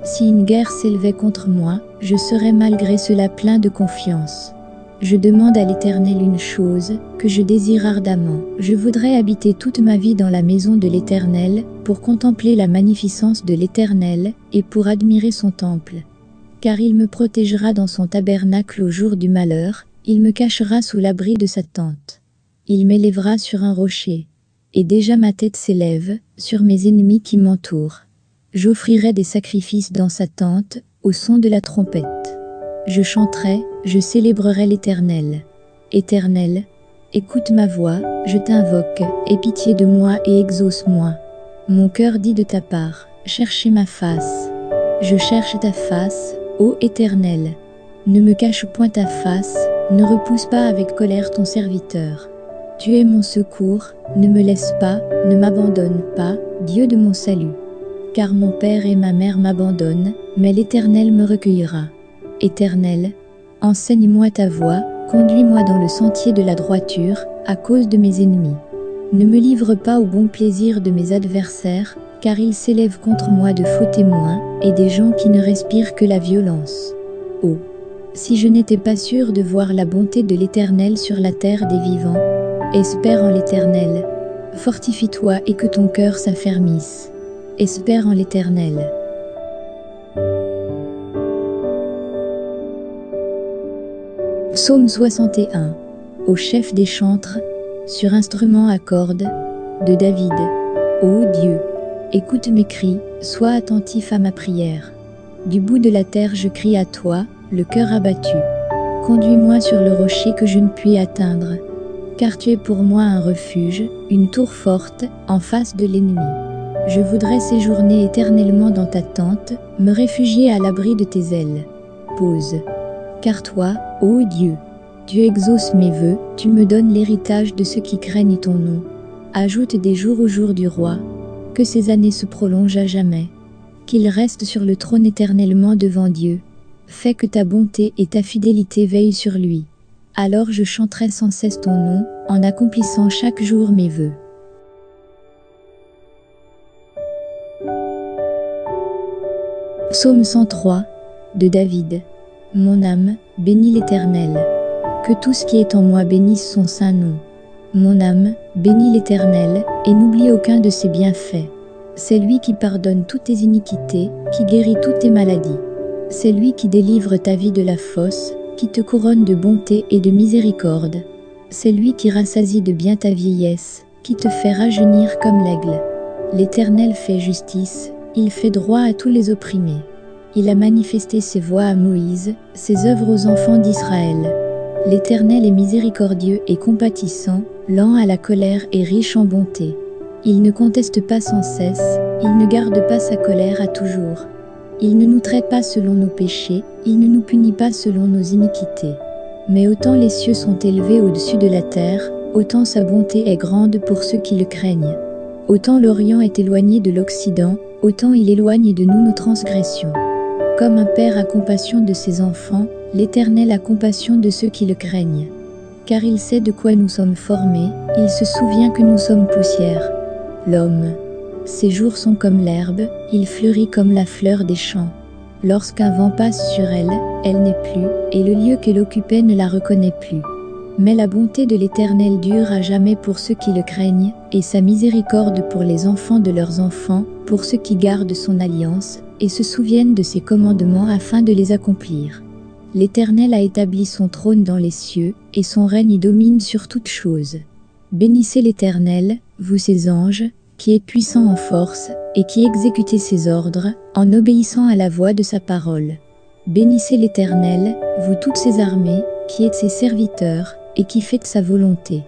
Si une guerre s'élevait contre moi, je serais malgré cela plein de confiance. Je demande à l'Éternel une chose, que je désire ardemment. Je voudrais habiter toute ma vie dans la maison de l'Éternel, pour contempler la magnificence de l'Éternel, et pour admirer son temple. Car il me protégera dans son tabernacle au jour du malheur, il me cachera sous l'abri de sa tente. Il m'élèvera sur un rocher. Et déjà ma tête s'élève, sur mes ennemis qui m'entourent. J'offrirai des sacrifices dans sa tente, au son de la trompette. Je chanterai, je célébrerai l'Éternel. Éternel, écoute ma voix, je t'invoque, aie pitié de moi et exauce-moi. Mon cœur dit de ta part, cherchez ma face. Je cherche ta face, ô Éternel. Ne me cache point ta face, ne repousse pas avec colère ton serviteur. Tu es mon secours, ne me laisse pas, ne m'abandonne pas, Dieu de mon salut. Car mon père et ma mère m'abandonnent, mais l'Éternel me recueillera. Éternel, enseigne-moi ta voie, conduis-moi dans le sentier de la droiture, à cause de mes ennemis. Ne me livre pas au bon plaisir de mes adversaires, car ils s'élèvent contre moi de faux témoins, et des gens qui ne respirent que la violence. Oh, si je n'étais pas sûr de voir la bonté de l'Éternel sur la terre des vivants, espère en l'Éternel. Fortifie-toi et que ton cœur s'affermisse. Espère en l'Éternel. Psaume 61. Au chef des chantres, sur instrument à cordes, de David. Ô Dieu, écoute mes cris, sois attentif à ma prière. Du bout de la terre je crie à toi, le cœur abattu. Conduis-moi sur le rocher que je ne puis atteindre, car tu es pour moi un refuge, une tour forte, en face de l'ennemi. Je voudrais séjourner éternellement dans ta tente, me réfugier à l'abri de tes ailes. Pause. Car toi, ô Dieu, Tu exauces mes vœux, tu me donnes l'héritage de ceux qui craignent ton nom. Ajoute des jours au jour du roi, que ces années se prolongent à jamais, qu'il reste sur le trône éternellement devant Dieu. Fais que ta bonté et ta fidélité veillent sur lui. Alors je chanterai sans cesse ton nom, en accomplissant chaque jour mes vœux. Psaume 103, de David. Mon âme, bénis l'Éternel. Que tout ce qui est en moi bénisse son saint nom. Mon âme, bénis l'Éternel, et n'oublie aucun de ses bienfaits. C'est lui qui pardonne toutes tes iniquités, qui guérit toutes tes maladies. C'est lui qui délivre ta vie de la fosse, qui te couronne de bonté et de miséricorde. C'est lui qui rassasie de bien ta vieillesse, qui te fait rajeunir comme l'aigle. L'Éternel fait justice, il fait droit à tous les opprimés. Il a manifesté ses voies à Moïse, ses œuvres aux enfants d'Israël. L'Éternel est miséricordieux et compatissant, lent à la colère et riche en bonté. Il ne conteste pas sans cesse, il ne garde pas sa colère à toujours. Il ne nous traite pas selon nos péchés, il ne nous punit pas selon nos iniquités. Mais autant les cieux sont élevés au-dessus de la terre, autant sa bonté est grande pour ceux qui le craignent. Autant l'Orient est éloigné de l'Occident, autant il éloigne de nous nos transgressions. Comme un père a compassion de ses enfants, l'Éternel a compassion de ceux qui le craignent. Car il sait de quoi nous sommes formés, il se souvient que nous sommes poussière. L'homme, ses jours sont comme l'herbe, il fleurit comme la fleur des champs. Lorsqu'un vent passe sur elle, elle n'est plus, et le lieu qu'elle occupait ne la reconnaît plus. Mais la bonté de l'Éternel dure à jamais pour ceux qui le craignent, et sa miséricorde pour les enfants de leurs enfants, pour ceux qui gardent son alliance, et se souviennent de ses commandements afin de les accomplir. L'Éternel a établi son trône dans les cieux, et son règne domine sur toutes choses. Bénissez l'Éternel, vous ses anges, qui est puissant en force, et qui exécutez ses ordres, en obéissant à la voix de sa parole. Bénissez l'Éternel, vous toutes ses armées, qui êtes ses serviteurs, et qui faites sa volonté.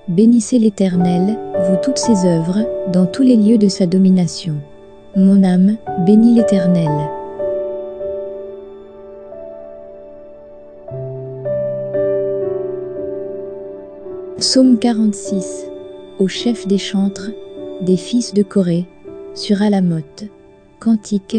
Bénissez l'Éternel, vous toutes ses œuvres, dans tous les lieux de sa domination. Mon âme, bénis l'Éternel. Psaume 46. Au chef des chantres, des fils de Corée, sur Alamoth. Cantique.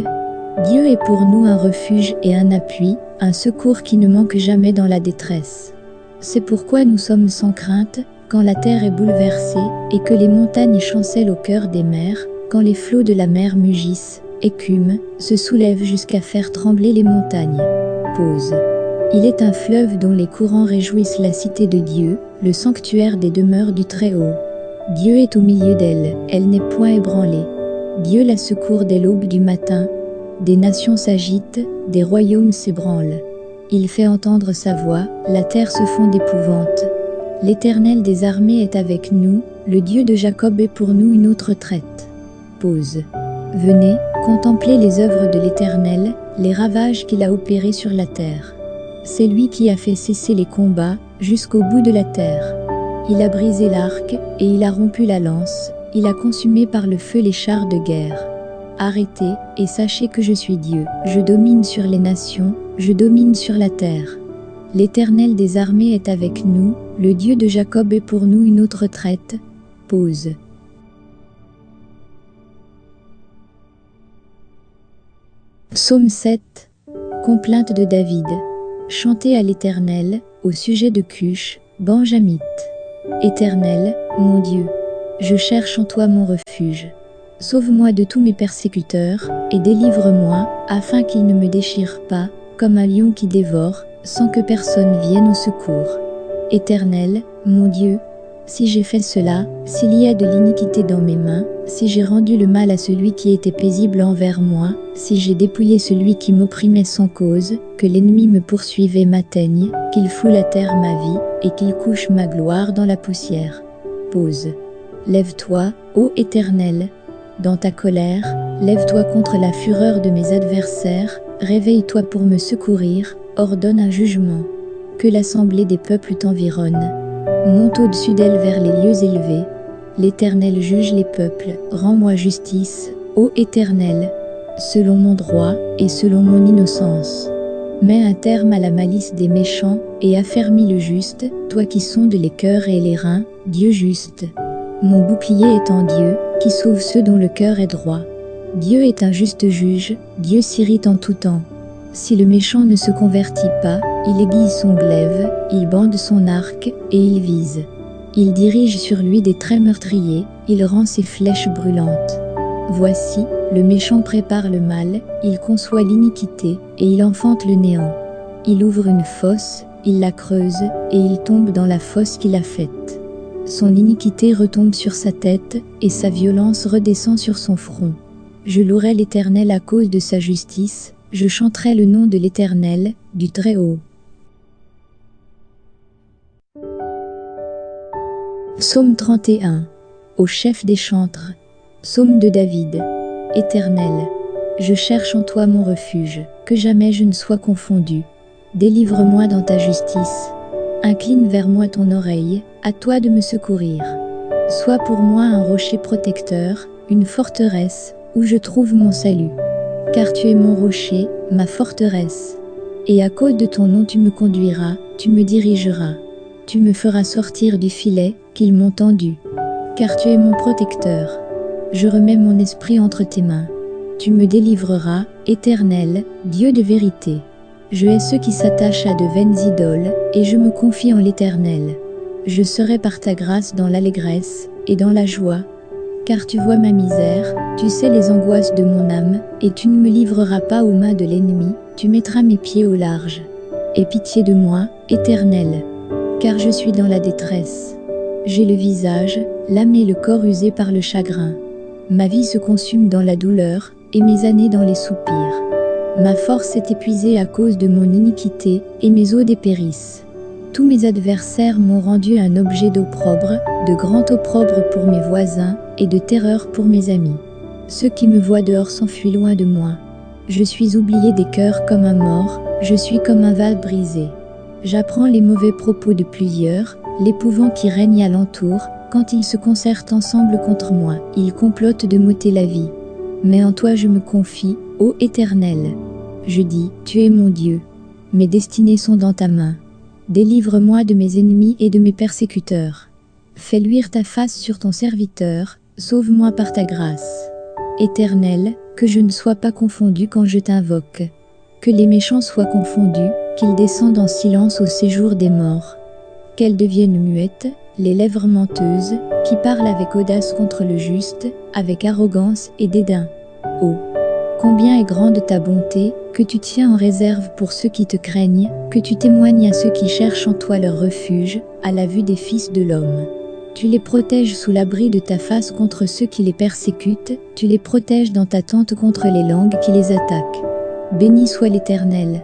Dieu est pour nous un refuge et un appui, un secours qui ne manque jamais dans la détresse. C'est pourquoi nous sommes sans crainte, quand la terre est bouleversée, et que les montagnes chancellent au cœur des mers, quand les flots de la mer mugissent, écument, se soulèvent jusqu'à faire trembler les montagnes. Pause. Il est un fleuve dont les courants réjouissent la cité de Dieu, le sanctuaire des demeures du Très-Haut. Dieu est au milieu d'elle, elle n'est point ébranlée. Dieu la secourt dès l'aube du matin. Des nations s'agitent, des royaumes s'ébranlent. Il fait entendre sa voix, la terre se fond d'épouvante. L'Éternel des armées est avec nous, le Dieu de Jacob est pour nous une autre traite. Pause. Venez, contemplez les œuvres de l'Éternel, les ravages qu'il a opérés sur la terre. C'est lui qui a fait cesser les combats, jusqu'au bout de la terre. Il a brisé l'arc, et il a rompu la lance, il a consumé par le feu les chars de guerre. Arrêtez, et sachez que je suis Dieu, je domine sur les nations, je domine sur la terre. L'Éternel des armées est avec nous, le Dieu de Jacob est pour nous une autre traite. Pause. Psaume 7. Complainte de David. Chantez à l'Éternel, au sujet de Cush, Benjamite. Éternel, mon Dieu, je cherche en toi mon refuge. Sauve-moi de tous mes persécuteurs, et délivre-moi, afin qu'ils ne me déchirent pas, comme un lion qui dévore, sans que personne vienne au secours. Éternel, mon Dieu, si j'ai fait cela, s'il y a de l'iniquité dans mes mains, si j'ai rendu le mal à celui qui était paisible envers moi, si j'ai dépouillé celui qui m'opprimait sans cause, que l'ennemi me poursuive et m'atteigne, qu'il foule à terre ma vie, et qu'il couche ma gloire dans la poussière. Pause. Lève-toi, ô Éternel, dans ta colère, lève-toi contre la fureur de mes adversaires, réveille-toi pour me secourir, ordonne un jugement. Que l'assemblée des peuples t'environne. Monte au-dessus d'elle vers les lieux élevés. L'Éternel juge les peuples, rends-moi justice, ô Éternel, selon mon droit et selon mon innocence. Mets un terme à la malice des méchants, et affermis le juste, toi qui sondes les cœurs et les reins, Dieu juste. Mon bouclier est en Dieu, qui sauve ceux dont le cœur est droit. Dieu est un juste juge, Dieu s'irrite en tout temps. Si le méchant ne se convertit pas, il aiguise son glaive, il bande son arc, et il vise. Il dirige sur lui des traits meurtriers, il rend ses flèches brûlantes. Voici, le méchant prépare le mal, il conçoit l'iniquité, et il enfante le néant. Il ouvre une fosse, il la creuse, et il tombe dans la fosse qu'il a faite. Son iniquité retombe sur sa tête, et sa violence redescend sur son front. Je louerai l'Éternel à cause de sa justice, je chanterai le nom de l'Éternel, du Très-Haut. Psaume 31. Au chef des chantres. Psaume de David. Éternel, je cherche en toi mon refuge, que jamais je ne sois confondu. Délivre-moi dans ta justice. Incline vers moi ton oreille, à toi de me secourir. Sois pour moi un rocher protecteur, une forteresse, où je trouve mon salut. Car tu es mon rocher, ma forteresse. Et à cause de ton nom tu me conduiras, tu me dirigeras. Tu me feras sortir du filet qu'ils m'ont tendu. Car tu es mon protecteur. Je remets mon esprit entre tes mains. Tu me délivreras, Éternel, Dieu de vérité. Je hais ceux qui s'attachent à de vaines idoles, et je me confie en l'Éternel. Je serai par ta grâce dans l'allégresse, et dans la joie. Car tu vois ma misère, tu sais les angoisses de mon âme, et tu ne me livreras pas aux mains de l'ennemi, tu mettras mes pieds au large. Aie pitié de moi, Éternel. Car je suis dans la détresse. J'ai le visage, l'âme et le corps usés par le chagrin. Ma vie se consume dans la douleur, et mes années dans les soupirs. Ma force est épuisée à cause de mon iniquité, et mes os dépérissent. Tous mes adversaires m'ont rendu un objet d'opprobre, de grand opprobre pour mes voisins, et de terreur pour mes amis. Ceux qui me voient dehors s'enfuient loin de moi. Je suis oublié des cœurs comme un mort, je suis comme un val brisé. J'apprends les mauvais propos de plusieurs, l'épouvant qui règne alentour, quand ils se concertent ensemble contre moi, ils complotent de m'ôter la vie. Mais en toi je me confie, ô Éternel. Je dis, tu es mon Dieu. Mes destinées sont dans ta main. Délivre-moi de mes ennemis et de mes persécuteurs. Fais luire ta face sur ton serviteur, sauve-moi par ta grâce. Éternel, que je ne sois pas confondu quand je t'invoque. Que les méchants soient confondus, qu'ils descendent en silence au séjour des morts. Qu'elles deviennent muettes, les lèvres menteuses, qui parlent avec audace contre le juste, avec arrogance et dédain. Oh, combien est grande ta bonté, que tu tiens en réserve pour ceux qui te craignent, que tu témoignes à ceux qui cherchent en toi leur refuge, à la vue des fils de l'homme. Tu les protèges sous l'abri de ta face contre ceux qui les persécutent, tu les protèges dans ta tente contre les langues qui les attaquent. Béni soit l'Éternel,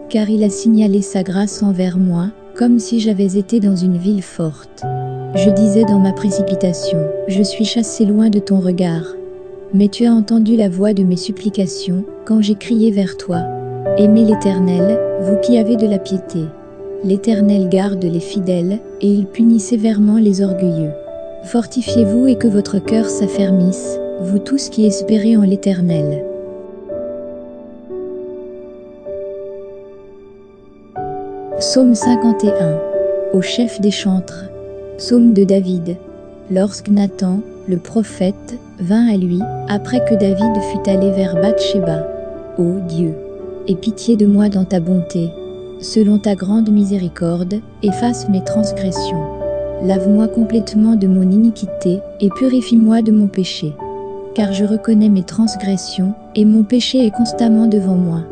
car il a signalé sa grâce envers moi, comme si j'avais été dans une ville forte. Je disais dans ma précipitation, je suis chassé loin de ton regard. Mais tu as entendu la voix de mes supplications, quand j'ai crié vers toi. Aimez l'Éternel, vous qui avez de la piété. L'Éternel garde les fidèles, et il punit sévèrement les orgueilleux. Fortifiez-vous et que votre cœur s'affermisse, vous tous qui espérez en l'Éternel. Psaume 51. Au chef des chantres. Psaume de David. Lorsque Nathan, le prophète, vint à lui, après que David fut allé vers Bathsheba. Ô Dieu, aie pitié de moi dans ta bonté. Selon ta grande miséricorde, efface mes transgressions. Lave-moi complètement de mon iniquité, et purifie-moi de mon péché. Car je reconnais mes transgressions, et mon péché est constamment devant moi.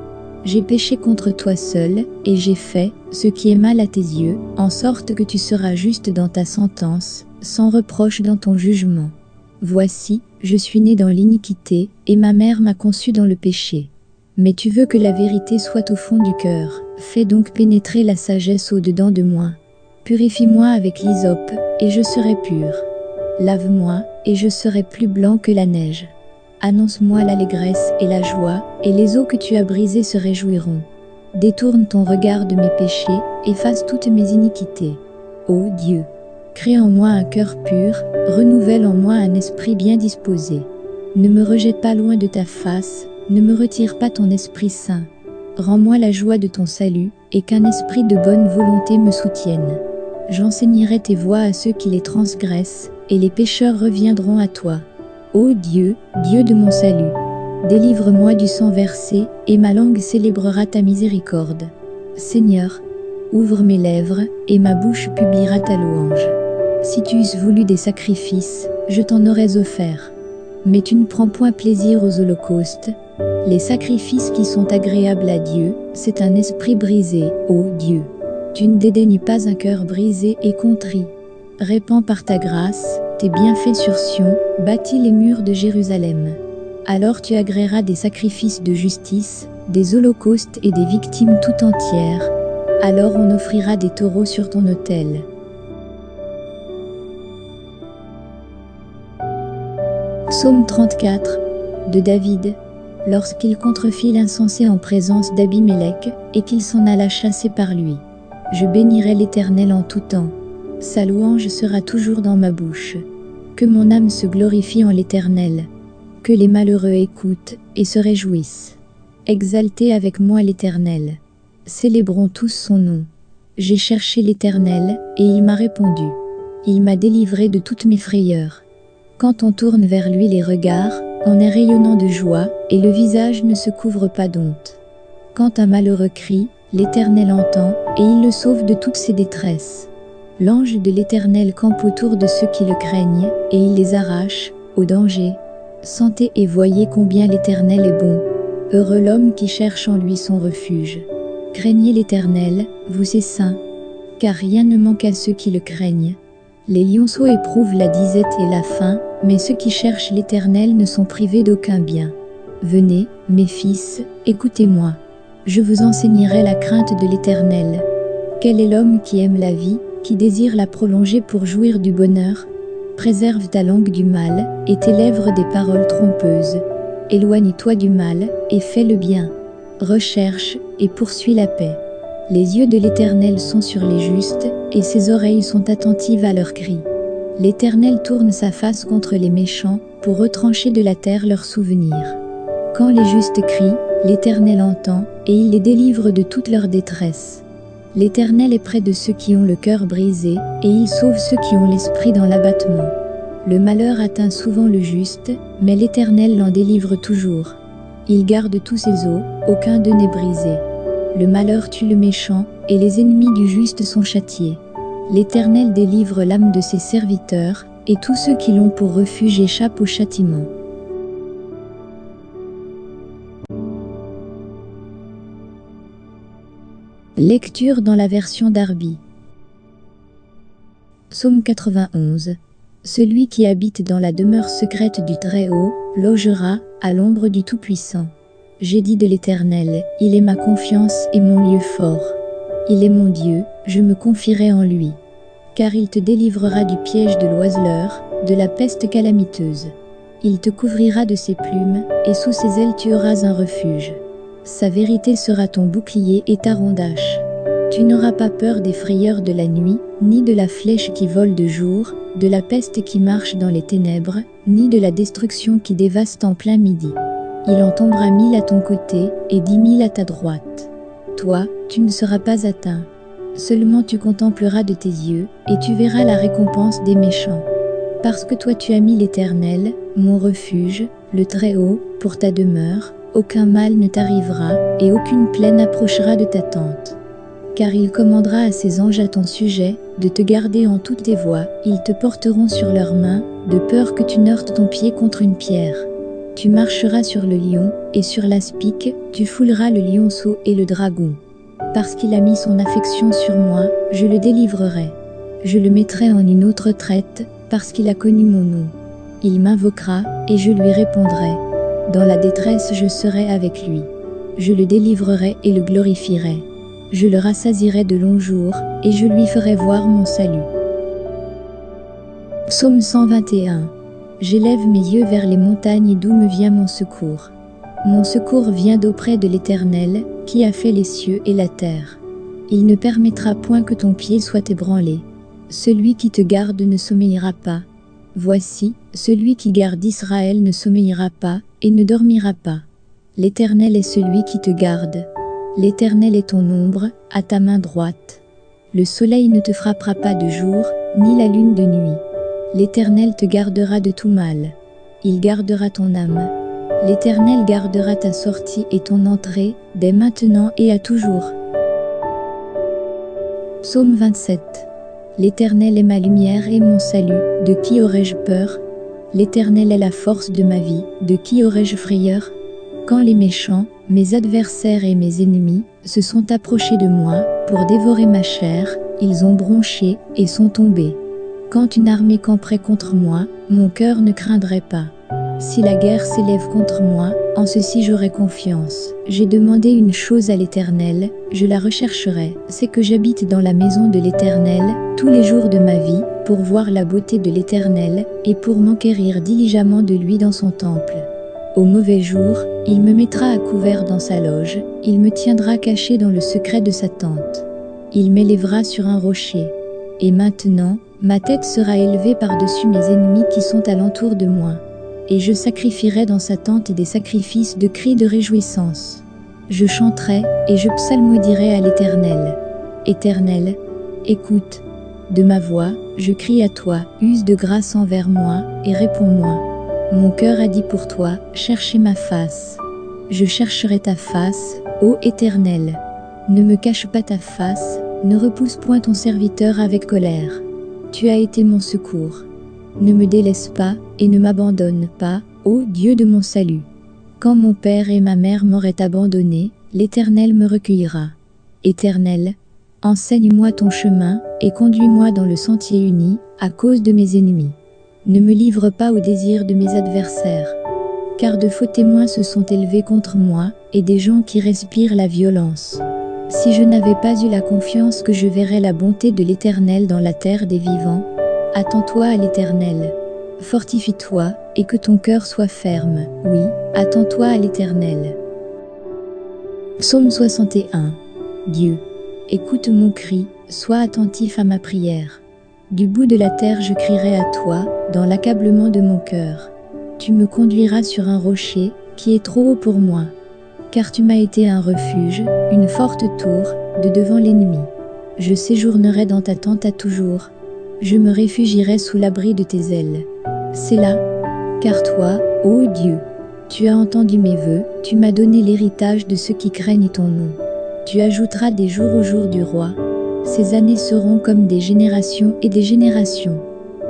J'ai péché contre toi seul, et j'ai fait ce qui est mal à tes yeux, en sorte que tu seras juste dans ta sentence, sans reproche dans ton jugement. Voici, je suis né dans l'iniquité, et ma mère m'a conçu dans le péché. Mais tu veux que la vérité soit au fond du cœur, fais donc pénétrer la sagesse au-dedans de moi. Purifie-moi avec l'hysope, et je serai pur. Lave-moi, et je serai plus blanc que la neige. Annonce-moi l'allégresse et la joie, et les eaux que tu as brisées se réjouiront. Détourne ton regard de mes péchés, efface toutes mes iniquités. Ô Dieu, crée en moi un cœur pur, renouvelle en moi un esprit bien disposé. Ne me rejette pas loin de ta face, ne me retire pas ton Esprit Saint. Rends-moi la joie de ton salut, et qu'un esprit de bonne volonté me soutienne. J'enseignerai tes voies à ceux qui les transgressent, et les pécheurs reviendront à toi. Ô Dieu, Dieu de mon salut, délivre-moi du sang versé, et ma langue célébrera ta miséricorde. Seigneur, ouvre mes lèvres, et ma bouche publiera ta louange. Si tu eusses voulu des sacrifices, je t'en aurais offert. Mais tu ne prends point plaisir aux holocaustes. Les sacrifices qui sont agréables à Dieu, c'est un esprit brisé, ô Dieu. Tu ne dédaignes pas un cœur brisé et contrit. Répands par ta grâce tes bienfaits sur Sion, bâtis les murs de Jérusalem. Alors tu agréeras des sacrifices de justice, des holocaustes et des victimes tout entières. Alors on offrira des taureaux sur ton autel. Psaume 34 de David. Lorsqu'il contrefit l'insensé en présence d'Abimélec, et qu'il s'en alla chasser par lui. Je bénirai l'Éternel en tout temps. Sa louange sera toujours dans ma bouche. Que mon âme se glorifie en l'Éternel. Que les malheureux écoutent et se réjouissent. Exaltez avec moi l'Éternel. Célébrons tous son nom. J'ai cherché l'Éternel, et il m'a répondu. Il m'a délivré de toutes mes frayeurs. Quand on tourne vers lui les regards, on est rayonnant de joie, et le visage ne se couvre pas d'honte. Quand un malheureux crie, l'Éternel entend, et il le sauve de toutes ses détresses. L'ange de l'Éternel campe autour de ceux qui le craignent, et il les arrache au danger. Sentez et voyez combien l'Éternel est bon. Heureux l'homme qui cherche en lui son refuge. Craignez l'Éternel, vous ses saints, car rien ne manque à ceux qui le craignent. Les lionceaux éprouvent la disette et la faim, mais ceux qui cherchent l'Éternel ne sont privés d'aucun bien. Venez, mes fils, écoutez-moi. Je vous enseignerai la crainte de l'Éternel. Quel est l'homme qui aime la vie, qui désire la prolonger pour jouir du bonheur? Préserve ta langue du mal, et tes lèvres des paroles trompeuses. Éloigne-toi du mal, et fais le bien. Recherche, et poursuis la paix. Les yeux de l'Éternel sont sur les justes, et ses oreilles sont attentives à leurs cris. L'Éternel tourne sa face contre les méchants, pour retrancher de la terre leurs souvenirs. Quand les justes crient, l'Éternel entend, et il les délivre de toute leur détresse. L'Éternel est près de ceux qui ont le cœur brisé, et il sauve ceux qui ont l'esprit dans l'abattement. Le malheur atteint souvent le juste, mais l'Éternel l'en délivre toujours. Il garde tous ses os, aucun d'eux n'est brisé. Le malheur tue le méchant, et les ennemis du juste sont châtiés. L'Éternel délivre l'âme de ses serviteurs, et tous ceux qui l'ont pour refuge échappent au châtiment. Lecture dans la version Darby. Psaume 91. Celui qui habite dans la demeure secrète du Très-Haut logera à l'ombre du Tout-Puissant. J'ai dit de l'Éternel, il est ma confiance et mon lieu fort. Il est mon Dieu, je me confierai en lui. Car il te délivrera du piège de l'oiseleur, de la peste calamiteuse. Il te couvrira de ses plumes, et sous ses ailes tu auras un refuge. Sa vérité sera ton bouclier et ta rondache. Tu n'auras pas peur des frayeurs de la nuit, ni de la flèche qui vole de jour, de la peste qui marche dans les ténèbres, ni de la destruction qui dévaste en plein midi. Il en tombera 1000 à ton côté, et 10 000 à ta droite. Toi, tu ne seras pas atteint. Seulement tu contempleras de tes yeux, et tu verras la récompense des méchants. Parce que toi tu as mis l'Éternel, mon refuge, le Très-Haut, pour ta demeure, aucun mal ne t'arrivera, et aucune plaie n'approchera de ta tente. Car il commandera à ses anges à ton sujet, de te garder en toutes tes voies, ils te porteront sur leurs mains, de peur que tu n'heurtes ton pied contre une pierre. Tu marcheras sur le lion, et sur l'aspic, tu fouleras le lionceau et le dragon. Parce qu'il a mis son affection sur moi, je le délivrerai. Je le mettrai en une autre traite, parce qu'il a connu mon nom. Il m'invoquera, et je lui répondrai. Dans la détresse je serai avec lui. Je le délivrerai et le glorifierai. Je le rassasierai de longs jours, et je lui ferai voir mon salut. Psaume 121. J'élève mes yeux vers les montagnes d'où me vient mon secours. Mon secours vient d'auprès de l'Éternel, qui a fait les cieux et la terre. Il ne permettra point que ton pied soit ébranlé. Celui qui te garde ne sommeillera pas. Voici, celui qui garde Israël ne sommeillera pas, et ne dormira pas. L'Éternel est celui qui te garde. L'Éternel est ton ombre, à ta main droite. Le soleil ne te frappera pas de jour, ni la lune de nuit. L'Éternel te gardera de tout mal. Il gardera ton âme. L'Éternel gardera ta sortie et ton entrée, dès maintenant et à toujours. Psaume 27. L'Éternel est ma lumière et mon salut, de qui aurais-je peur? L'Éternel est la force de ma vie, de qui aurais-je frayeur? Quand les méchants, mes adversaires et mes ennemis, se sont approchés de moi, pour dévorer ma chair, ils ont bronché et sont tombés. Quand une armée camperait contre moi, mon cœur ne craindrait pas. Si la guerre s'élève contre moi, en ceci j'aurai confiance. J'ai demandé une chose à l'Éternel, je la rechercherai, c'est que j'habite dans la maison de l'Éternel, tous les jours de ma vie, pour voir la beauté de l'Éternel, et pour m'enquérir diligemment de lui dans son temple. Au mauvais jour, il me mettra à couvert dans sa loge, il me tiendra caché dans le secret de sa tente. Il m'élèvera sur un rocher. Et maintenant, ma tête sera élevée par-dessus mes ennemis qui sont alentour de moi. Et je sacrifierai dans sa tente des sacrifices de cris de réjouissance. Je chanterai et je psalmodierai à l'Éternel. Éternel, écoute. De ma voix, je crie à toi, use de grâce envers moi, et réponds-moi. Mon cœur a dit pour toi, cherchez ma face. Je chercherai ta face, ô Éternel. Ne me cache pas ta face, ne repousse point ton serviteur avec colère. Tu as été mon secours. Ne me délaisse pas et ne m'abandonne pas, ô Dieu de mon salut. Quand mon père et ma mère m'auraient abandonné, l'Éternel me recueillera. Éternel, enseigne-moi ton chemin et conduis-moi dans le sentier uni, à cause de mes ennemis. Ne me livre pas au désir de mes adversaires. Car de faux témoins se sont élevés contre moi, et des gens qui respirent la violence. Si je n'avais pas eu la confiance que je verrais la bonté de l'Éternel dans la terre des vivants, attends-toi à l'Éternel. Fortifie-toi, et que ton cœur soit ferme. Oui, attends-toi à l'Éternel. Psaume 61. Dieu, écoute mon cri, sois attentif à ma prière. Du bout de la terre je crierai à toi, dans l'accablement de mon cœur. Tu me conduiras sur un rocher, qui est trop haut pour moi. Car tu m'as été un refuge, une forte tour, de devant l'ennemi. Je séjournerai dans ta tente à toujours. Je me réfugierai sous l'abri de tes ailes. C'est là, car toi, ô Dieu, tu as entendu mes vœux, tu m'as donné l'héritage de ceux qui craignent ton nom. Tu ajouteras des jours au jour du roi. Ces années seront comme des générations et des générations.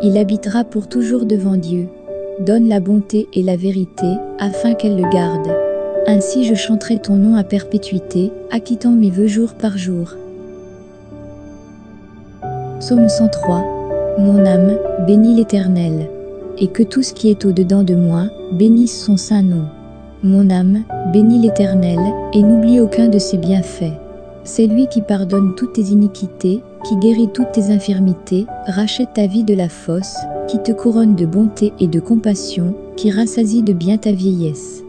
Il habitera pour toujours devant Dieu. Donne la bonté et la vérité, afin qu'elle le garde. Ainsi je chanterai ton nom à perpétuité, acquittant mes vœux jour par jour. Psaume 103. Mon âme, bénis l'Éternel, et que tout ce qui est au-dedans de moi, bénisse son saint nom. Mon âme, bénis l'Éternel, et n'oublie aucun de ses bienfaits. C'est lui qui pardonne toutes tes iniquités, qui guérit toutes tes infirmités, rachète ta vie de la fosse, qui te couronne de bonté et de compassion, qui rassasie de bien ta vieillesse.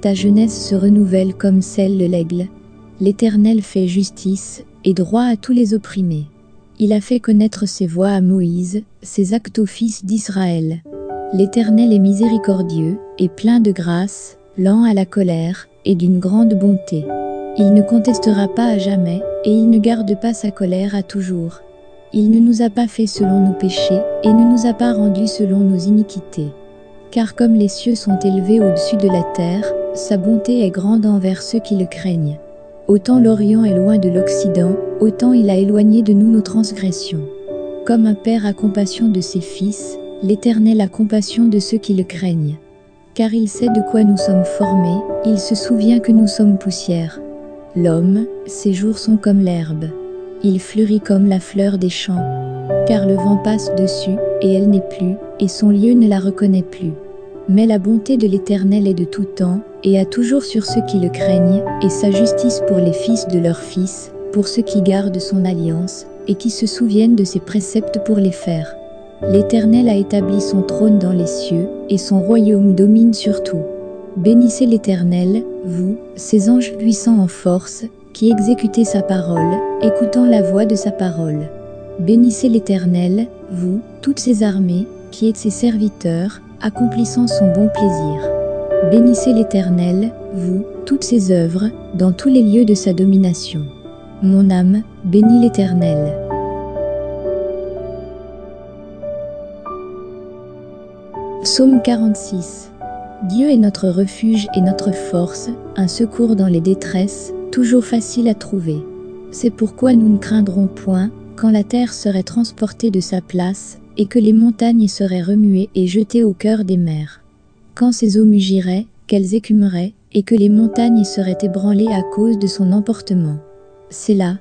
Ta jeunesse se renouvelle comme celle de l'aigle. L'Éternel fait justice et droit à tous les opprimés. Il a fait connaître ses voies à Moïse, ses actes aux fils d'Israël. L'Éternel est miséricordieux et plein de grâce, lent à la colère et d'une grande bonté. Il ne contestera pas à jamais et il ne garde pas sa colère à toujours. Il ne nous a pas fait selon nos péchés et ne nous a pas rendus selon nos iniquités. Car comme les cieux sont élevés au-dessus de la terre, sa bonté est grande envers ceux qui le craignent. Autant l'Orient est loin de l'Occident, autant il a éloigné de nous nos transgressions. Comme un père a compassion de ses fils, l'Éternel a compassion de ceux qui le craignent. Car il sait de quoi nous sommes formés, il se souvient que nous sommes poussière. L'homme, ses jours sont comme l'herbe. Il fleurit comme la fleur des champs. Car le vent passe dessus, et elle n'est plus, et son lieu ne la reconnaît plus. Mais la bonté de l'Éternel est de tout temps, et à toujours sur ceux qui le craignent, et sa justice pour les fils de leurs fils, pour ceux qui gardent son alliance, et qui se souviennent de ses préceptes pour les faire. L'Éternel a établi son trône dans les cieux, et son royaume domine sur tout. Bénissez l'Éternel, vous, ses anges puissants en force, qui exécutez sa parole, écoutant la voix de sa parole. Bénissez l'Éternel, vous, toutes ses armées, qui êtes ses serviteurs, accomplissant son bon plaisir. Bénissez l'Éternel, vous, toutes ses œuvres, dans tous les lieux de sa domination. Mon âme, bénis l'Éternel. Psaume 46. Dieu est notre refuge et notre force, un secours dans les détresses, toujours facile à trouver. C'est pourquoi nous ne craindrons point, quand la terre serait transportée de sa place, et que les montagnes seraient remuées et jetées au cœur des mers. Quand ses eaux mugiraient, qu'elles écumeraient, et que les montagnes seraient ébranlées à cause de son emportement. C'est là,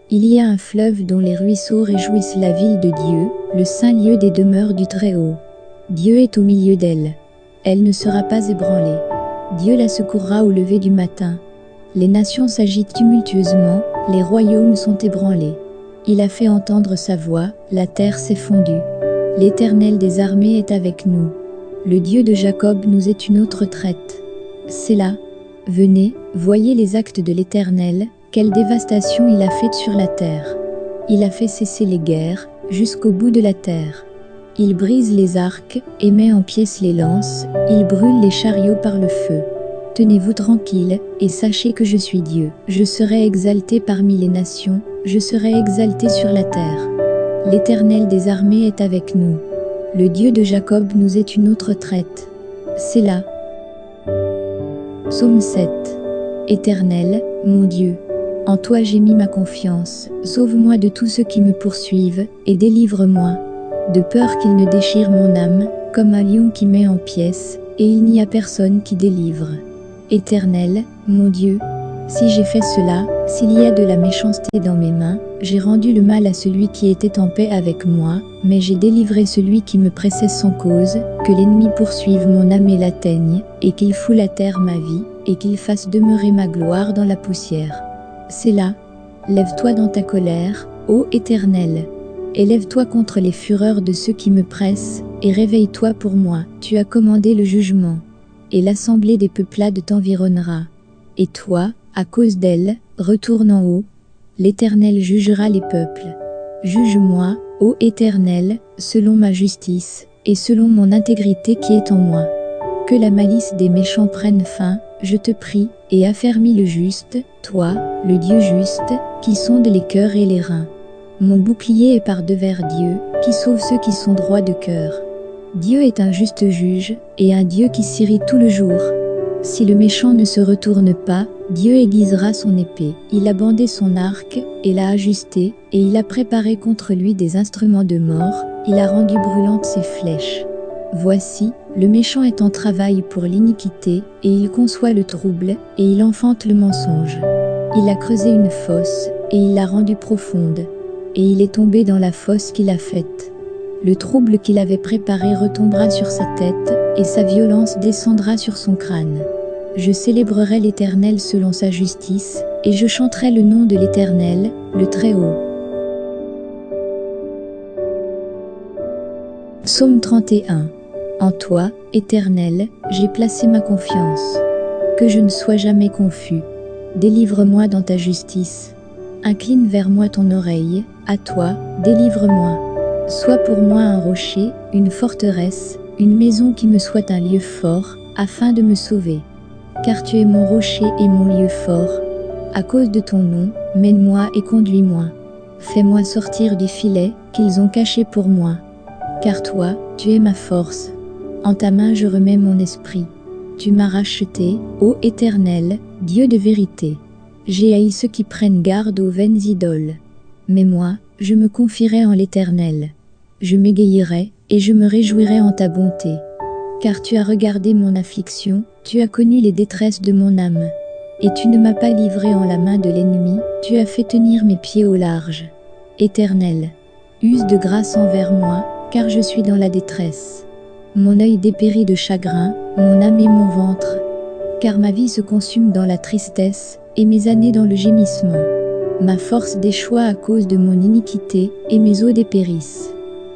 il y a un fleuve dont les ruisseaux réjouissent la ville de Dieu, le saint lieu des demeures du Très-Haut. Dieu est au milieu d'elle. Elle ne sera pas ébranlée. Dieu la secourra au lever du matin. Les nations s'agitent tumultueusement, les royaumes sont ébranlés. Il a fait entendre sa voix, la terre s'est fondue. L'Éternel des armées est avec nous. Le Dieu de Jacob nous est une autre traite. C'est là. Venez, voyez les actes de l'Éternel, quelle dévastation il a faite sur la terre. Il a fait cesser les guerres, jusqu'au bout de la terre. Il brise les arcs, et met en pièces les lances, il brûle les chariots par le feu. Tenez-vous tranquilles, et sachez que je suis Dieu. Je serai exalté parmi les nations, je serai exalté sur la terre. L'Éternel des armées est avec nous. Le Dieu de Jacob nous est une autre traite. C'est là. Psaume 7. Éternel, mon Dieu, en toi j'ai mis ma confiance. Sauve-moi de tous ceux qui me poursuivent, et délivre-moi. De peur qu'il ne déchire mon âme, comme un lion qui met en pièces, et il n'y a personne qui délivre. Éternel, mon Dieu, si j'ai fait cela, s'il y a de la méchanceté dans mes mains, j'ai rendu le mal à celui qui était en paix avec moi, mais j'ai délivré celui qui me pressait sans cause, que l'ennemi poursuive mon âme et l'atteigne, et qu'il foule à terre ma vie, et qu'il fasse demeurer ma gloire dans la poussière. C'est là. Lève-toi dans ta colère, ô Éternel. Élève-toi contre les fureurs de ceux qui me pressent, et réveille-toi pour moi. Tu as commandé le jugement, et l'assemblée des peuplades t'environnera. Et toi, à cause d'elle, retourne en haut. L'Éternel jugera les peuples. Juge-moi, ô Éternel, selon ma justice, et selon mon intégrité qui est en moi. Que la malice des méchants prenne fin, je te prie, et affermis le juste, toi, le Dieu juste, qui sonde les cœurs et les reins. Mon bouclier est par devers Dieu, qui sauve ceux qui sont droits de cœur. Dieu est un juste juge, et un Dieu qui s'irrite tout le jour. Si le méchant ne se retourne pas, Dieu aiguisera son épée. Il a bandé son arc, et l'a ajusté, et il a préparé contre lui des instruments de mort, il a rendu brûlantes ses flèches. Voici, le méchant est en travail pour l'iniquité, et il conçoit le trouble, et il enfante le mensonge. Il a creusé une fosse, et il l'a rendue profonde, et il est tombé dans la fosse qu'il a faite. Le trouble qu'il avait préparé retombera sur sa tête, et sa violence descendra sur son crâne. Je célébrerai l'Éternel selon sa justice, et je chanterai le nom de l'Éternel, le Très-Haut. Psaume 31. En toi, Éternel, j'ai placé ma confiance. Que je ne sois jamais confus. Délivre-moi dans ta justice. Incline vers moi ton oreille, à toi, délivre-moi. Sois pour moi un rocher, une forteresse, une maison qui me soit un lieu fort, afin de me sauver. Car tu es mon rocher et mon lieu fort. À cause de ton nom, mène-moi et conduis-moi. Fais-moi sortir du filet qu'ils ont caché pour moi. Car toi, tu es ma force. En ta main je remets mon esprit. Tu m'as racheté, ô Éternel, Dieu de vérité. J'ai haï ceux qui prennent garde aux vaines idoles. Mais moi, je me confierai en l'Éternel. Je m'égayerai, et je me réjouirai en ta bonté. Car tu as regardé mon affliction, tu as connu les détresses de mon âme. Et tu ne m'as pas livré en la main de l'ennemi, tu as fait tenir mes pieds au large. Éternel, use de grâce envers moi, car je suis dans la détresse. Mon œil dépérit de chagrin, mon âme et mon ventre. Car ma vie se consume dans la tristesse, et mes années dans le gémissement. Ma force déchoit à cause de mon iniquité, et mes os dépérissent.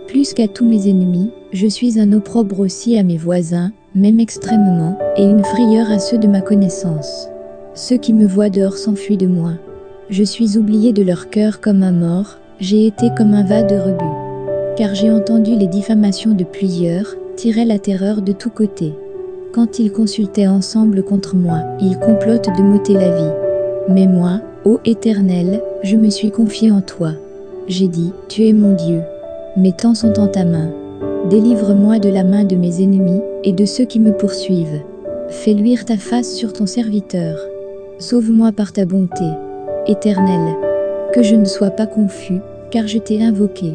Plus qu'à tous mes ennemis, je suis un opprobre aussi à mes voisins, même extrêmement, et une frayeur à ceux de ma connaissance. Ceux qui me voient dehors s'enfuient de moi. Je suis oublié de leur cœur comme un mort, j'ai été comme un va de rebut. Car j'ai entendu les diffamations de plusieurs, tirer la terreur de tous côtés. Quand ils consultaient ensemble contre moi, ils complotent de m'ôter la vie. Mais moi, ô Éternel, je me suis confié en toi. J'ai dit, tu es mon Dieu. Mes temps sont en ta main. Délivre-moi de la main de mes ennemis et de ceux qui me poursuivent. Fais luire ta face sur ton serviteur. Sauve-moi par ta bonté. Éternel, que je ne sois pas confus, car je t'ai invoqué.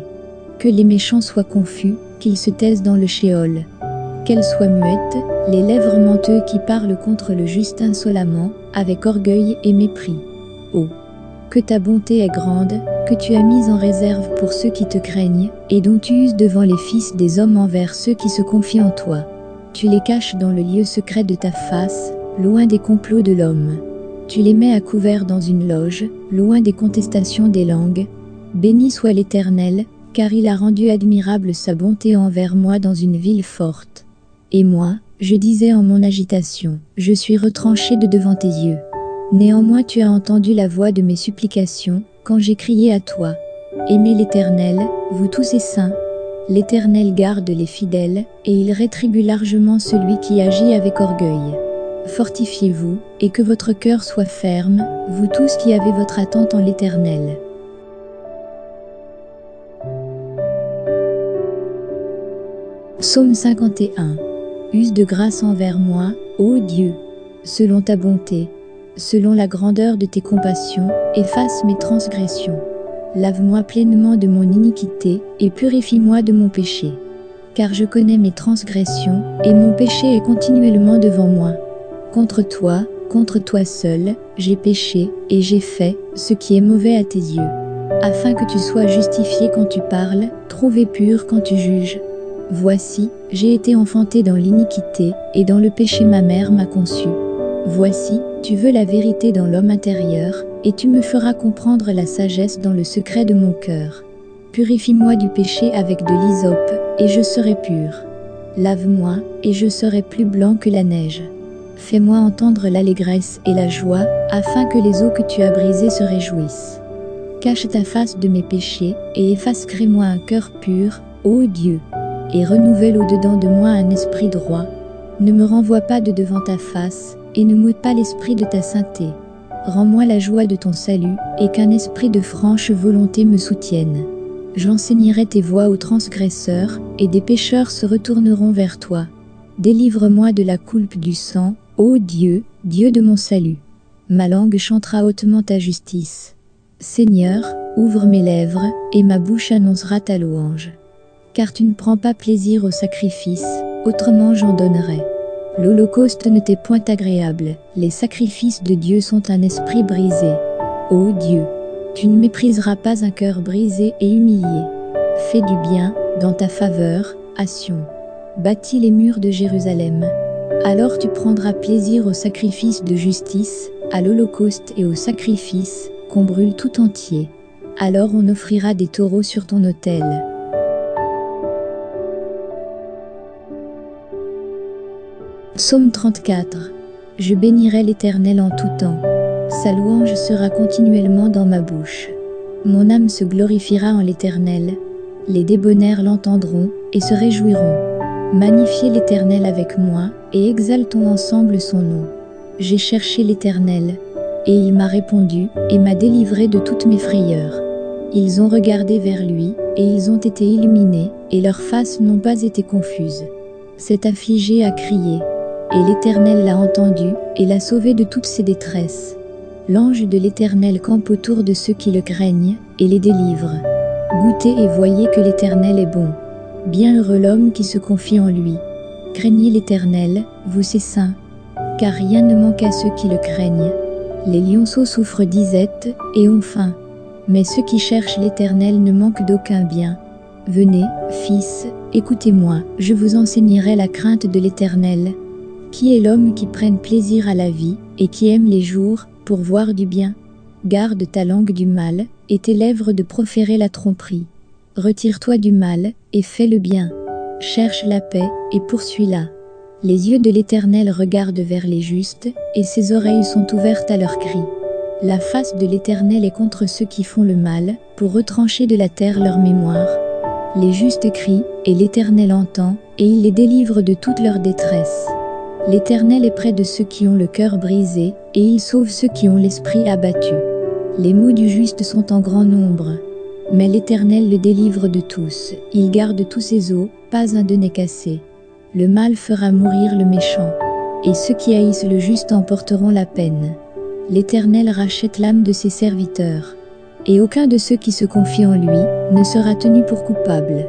Que les méchants soient confus, qu'ils se taisent dans le shéol. Qu'elles soient muettes, les lèvres menteux qui parlent contre le juste insolemment, avec orgueil et mépris. Oh, que ta bonté est grande, que tu as mise en réserve pour ceux qui te craignent, et dont tu uses devant les fils des hommes envers ceux qui se confient en toi. Tu les caches dans le lieu secret de ta face, loin des complots de l'homme. Tu les mets à couvert dans une loge, loin des contestations des langues. Béni soit l'Éternel, car il a rendu admirable sa bonté envers moi dans une ville forte. Et moi, je disais en mon agitation, je suis retranché de devant tes yeux. Néanmoins tu as entendu la voix de mes supplications, quand j'ai crié à toi. Aimez l'Éternel, vous tous ses saints. L'Éternel garde les fidèles, et il rétribue largement celui qui agit avec orgueil. Fortifiez-vous, et que votre cœur soit ferme, vous tous qui avez votre attente en l'Éternel. Psaume 51. Use de grâce envers moi, ô Dieu, selon ta bonté, selon la grandeur de tes compassions, efface mes transgressions. Lave-moi pleinement de mon iniquité, et purifie-moi de mon péché. Car je connais mes transgressions, et mon péché est continuellement devant moi. Contre toi seul, j'ai péché, et j'ai fait ce qui est mauvais à tes yeux. Afin que tu sois justifié quand tu parles, trouvé pur quand tu juges. Voici, j'ai été enfanté dans l'iniquité, et dans le péché ma mère m'a conçu. Voici, tu veux la vérité dans l'homme intérieur, et tu me feras comprendre la sagesse dans le secret de mon cœur. Purifie-moi du péché avec de l'hysope, et je serai pur. Lave-moi, et je serai plus blanc que la neige. Fais-moi entendre l'allégresse et la joie, afin que les eaux que tu as brisées se réjouissent. Cache ta face de mes péchés, et efface crée-moi un cœur pur, ô Dieu. Et renouvelle au-dedans de moi un esprit droit. Ne me renvoie pas de devant ta face, et ne m'ôte pas l'esprit de ta sainteté. Rends-moi la joie de ton salut, et qu'un esprit de franche volonté me soutienne. J'enseignerai tes voies aux transgresseurs, et des pécheurs se retourneront vers toi. Délivre-moi de la coulpe du sang, ô Dieu, Dieu de mon salut. Ma langue chantera hautement ta justice. Seigneur, ouvre mes lèvres, et ma bouche annoncera ta louange. Car tu ne prends pas plaisir au sacrifice, autrement j'en donnerais. L'holocauste ne t'est point agréable, les sacrifices de Dieu sont un esprit brisé. Ô Dieu, tu ne mépriseras pas un cœur brisé et humilié. Fais du bien, dans ta faveur, à Sion. Bâtis les murs de Jérusalem. Alors tu prendras plaisir au sacrifice de justice, à l'holocauste et au sacrifice, qu'on brûle tout entier. Alors on offrira des taureaux sur ton autel. Psaume 34. Je bénirai l'Éternel en tout temps. Sa louange sera continuellement dans ma bouche. Mon âme se glorifiera en l'Éternel. Les débonnaires l'entendront et se réjouiront. Magnifiez l'Éternel avec moi et exaltons ensemble son nom. J'ai cherché l'Éternel, et il m'a répondu et m'a délivré de toutes mes frayeurs. Ils ont regardé vers lui, et ils ont été illuminés, et leurs faces n'ont pas été confuses. Cet affligé a crié, et l'Éternel l'a entendu, et l'a sauvé de toutes ses détresses. L'ange de l'Éternel campe autour de ceux qui le craignent, et les délivre. Goûtez et voyez que l'Éternel est bon. Bienheureux l'homme qui se confie en lui. Craignez l'Éternel, vous ses saints, car rien ne manque à ceux qui le craignent. Les lionceaux souffrent disette et ont faim, mais ceux qui cherchent l'Éternel ne manquent d'aucun bien. Venez, fils, écoutez-moi, je vous enseignerai la crainte de l'Éternel. Qui est l'homme qui prenne plaisir à la vie, et qui aime les jours, pour voir du bien? Garde ta langue du mal, et tes lèvres de proférer la tromperie. Retire-toi du mal, et fais le bien. Cherche la paix, et poursuis-la. Les yeux de l'Éternel regardent vers les justes, et ses oreilles sont ouvertes à leurs cris. La face de l'Éternel est contre ceux qui font le mal, pour retrancher de la terre leur mémoire. Les justes crient, et l'Éternel entend, et il les délivre de toute leur détresse. L'Éternel est près de ceux qui ont le cœur brisé, et il sauve ceux qui ont l'esprit abattu. Les maux du juste sont en grand nombre, mais l'Éternel le délivre de tous, il garde tous ses os, pas un d'eux n'est cassé. Le mal fera mourir le méchant, et ceux qui haïssent le juste en porteront la peine. L'Éternel rachète l'âme de ses serviteurs, et aucun de ceux qui se confient en lui ne sera tenu pour coupable.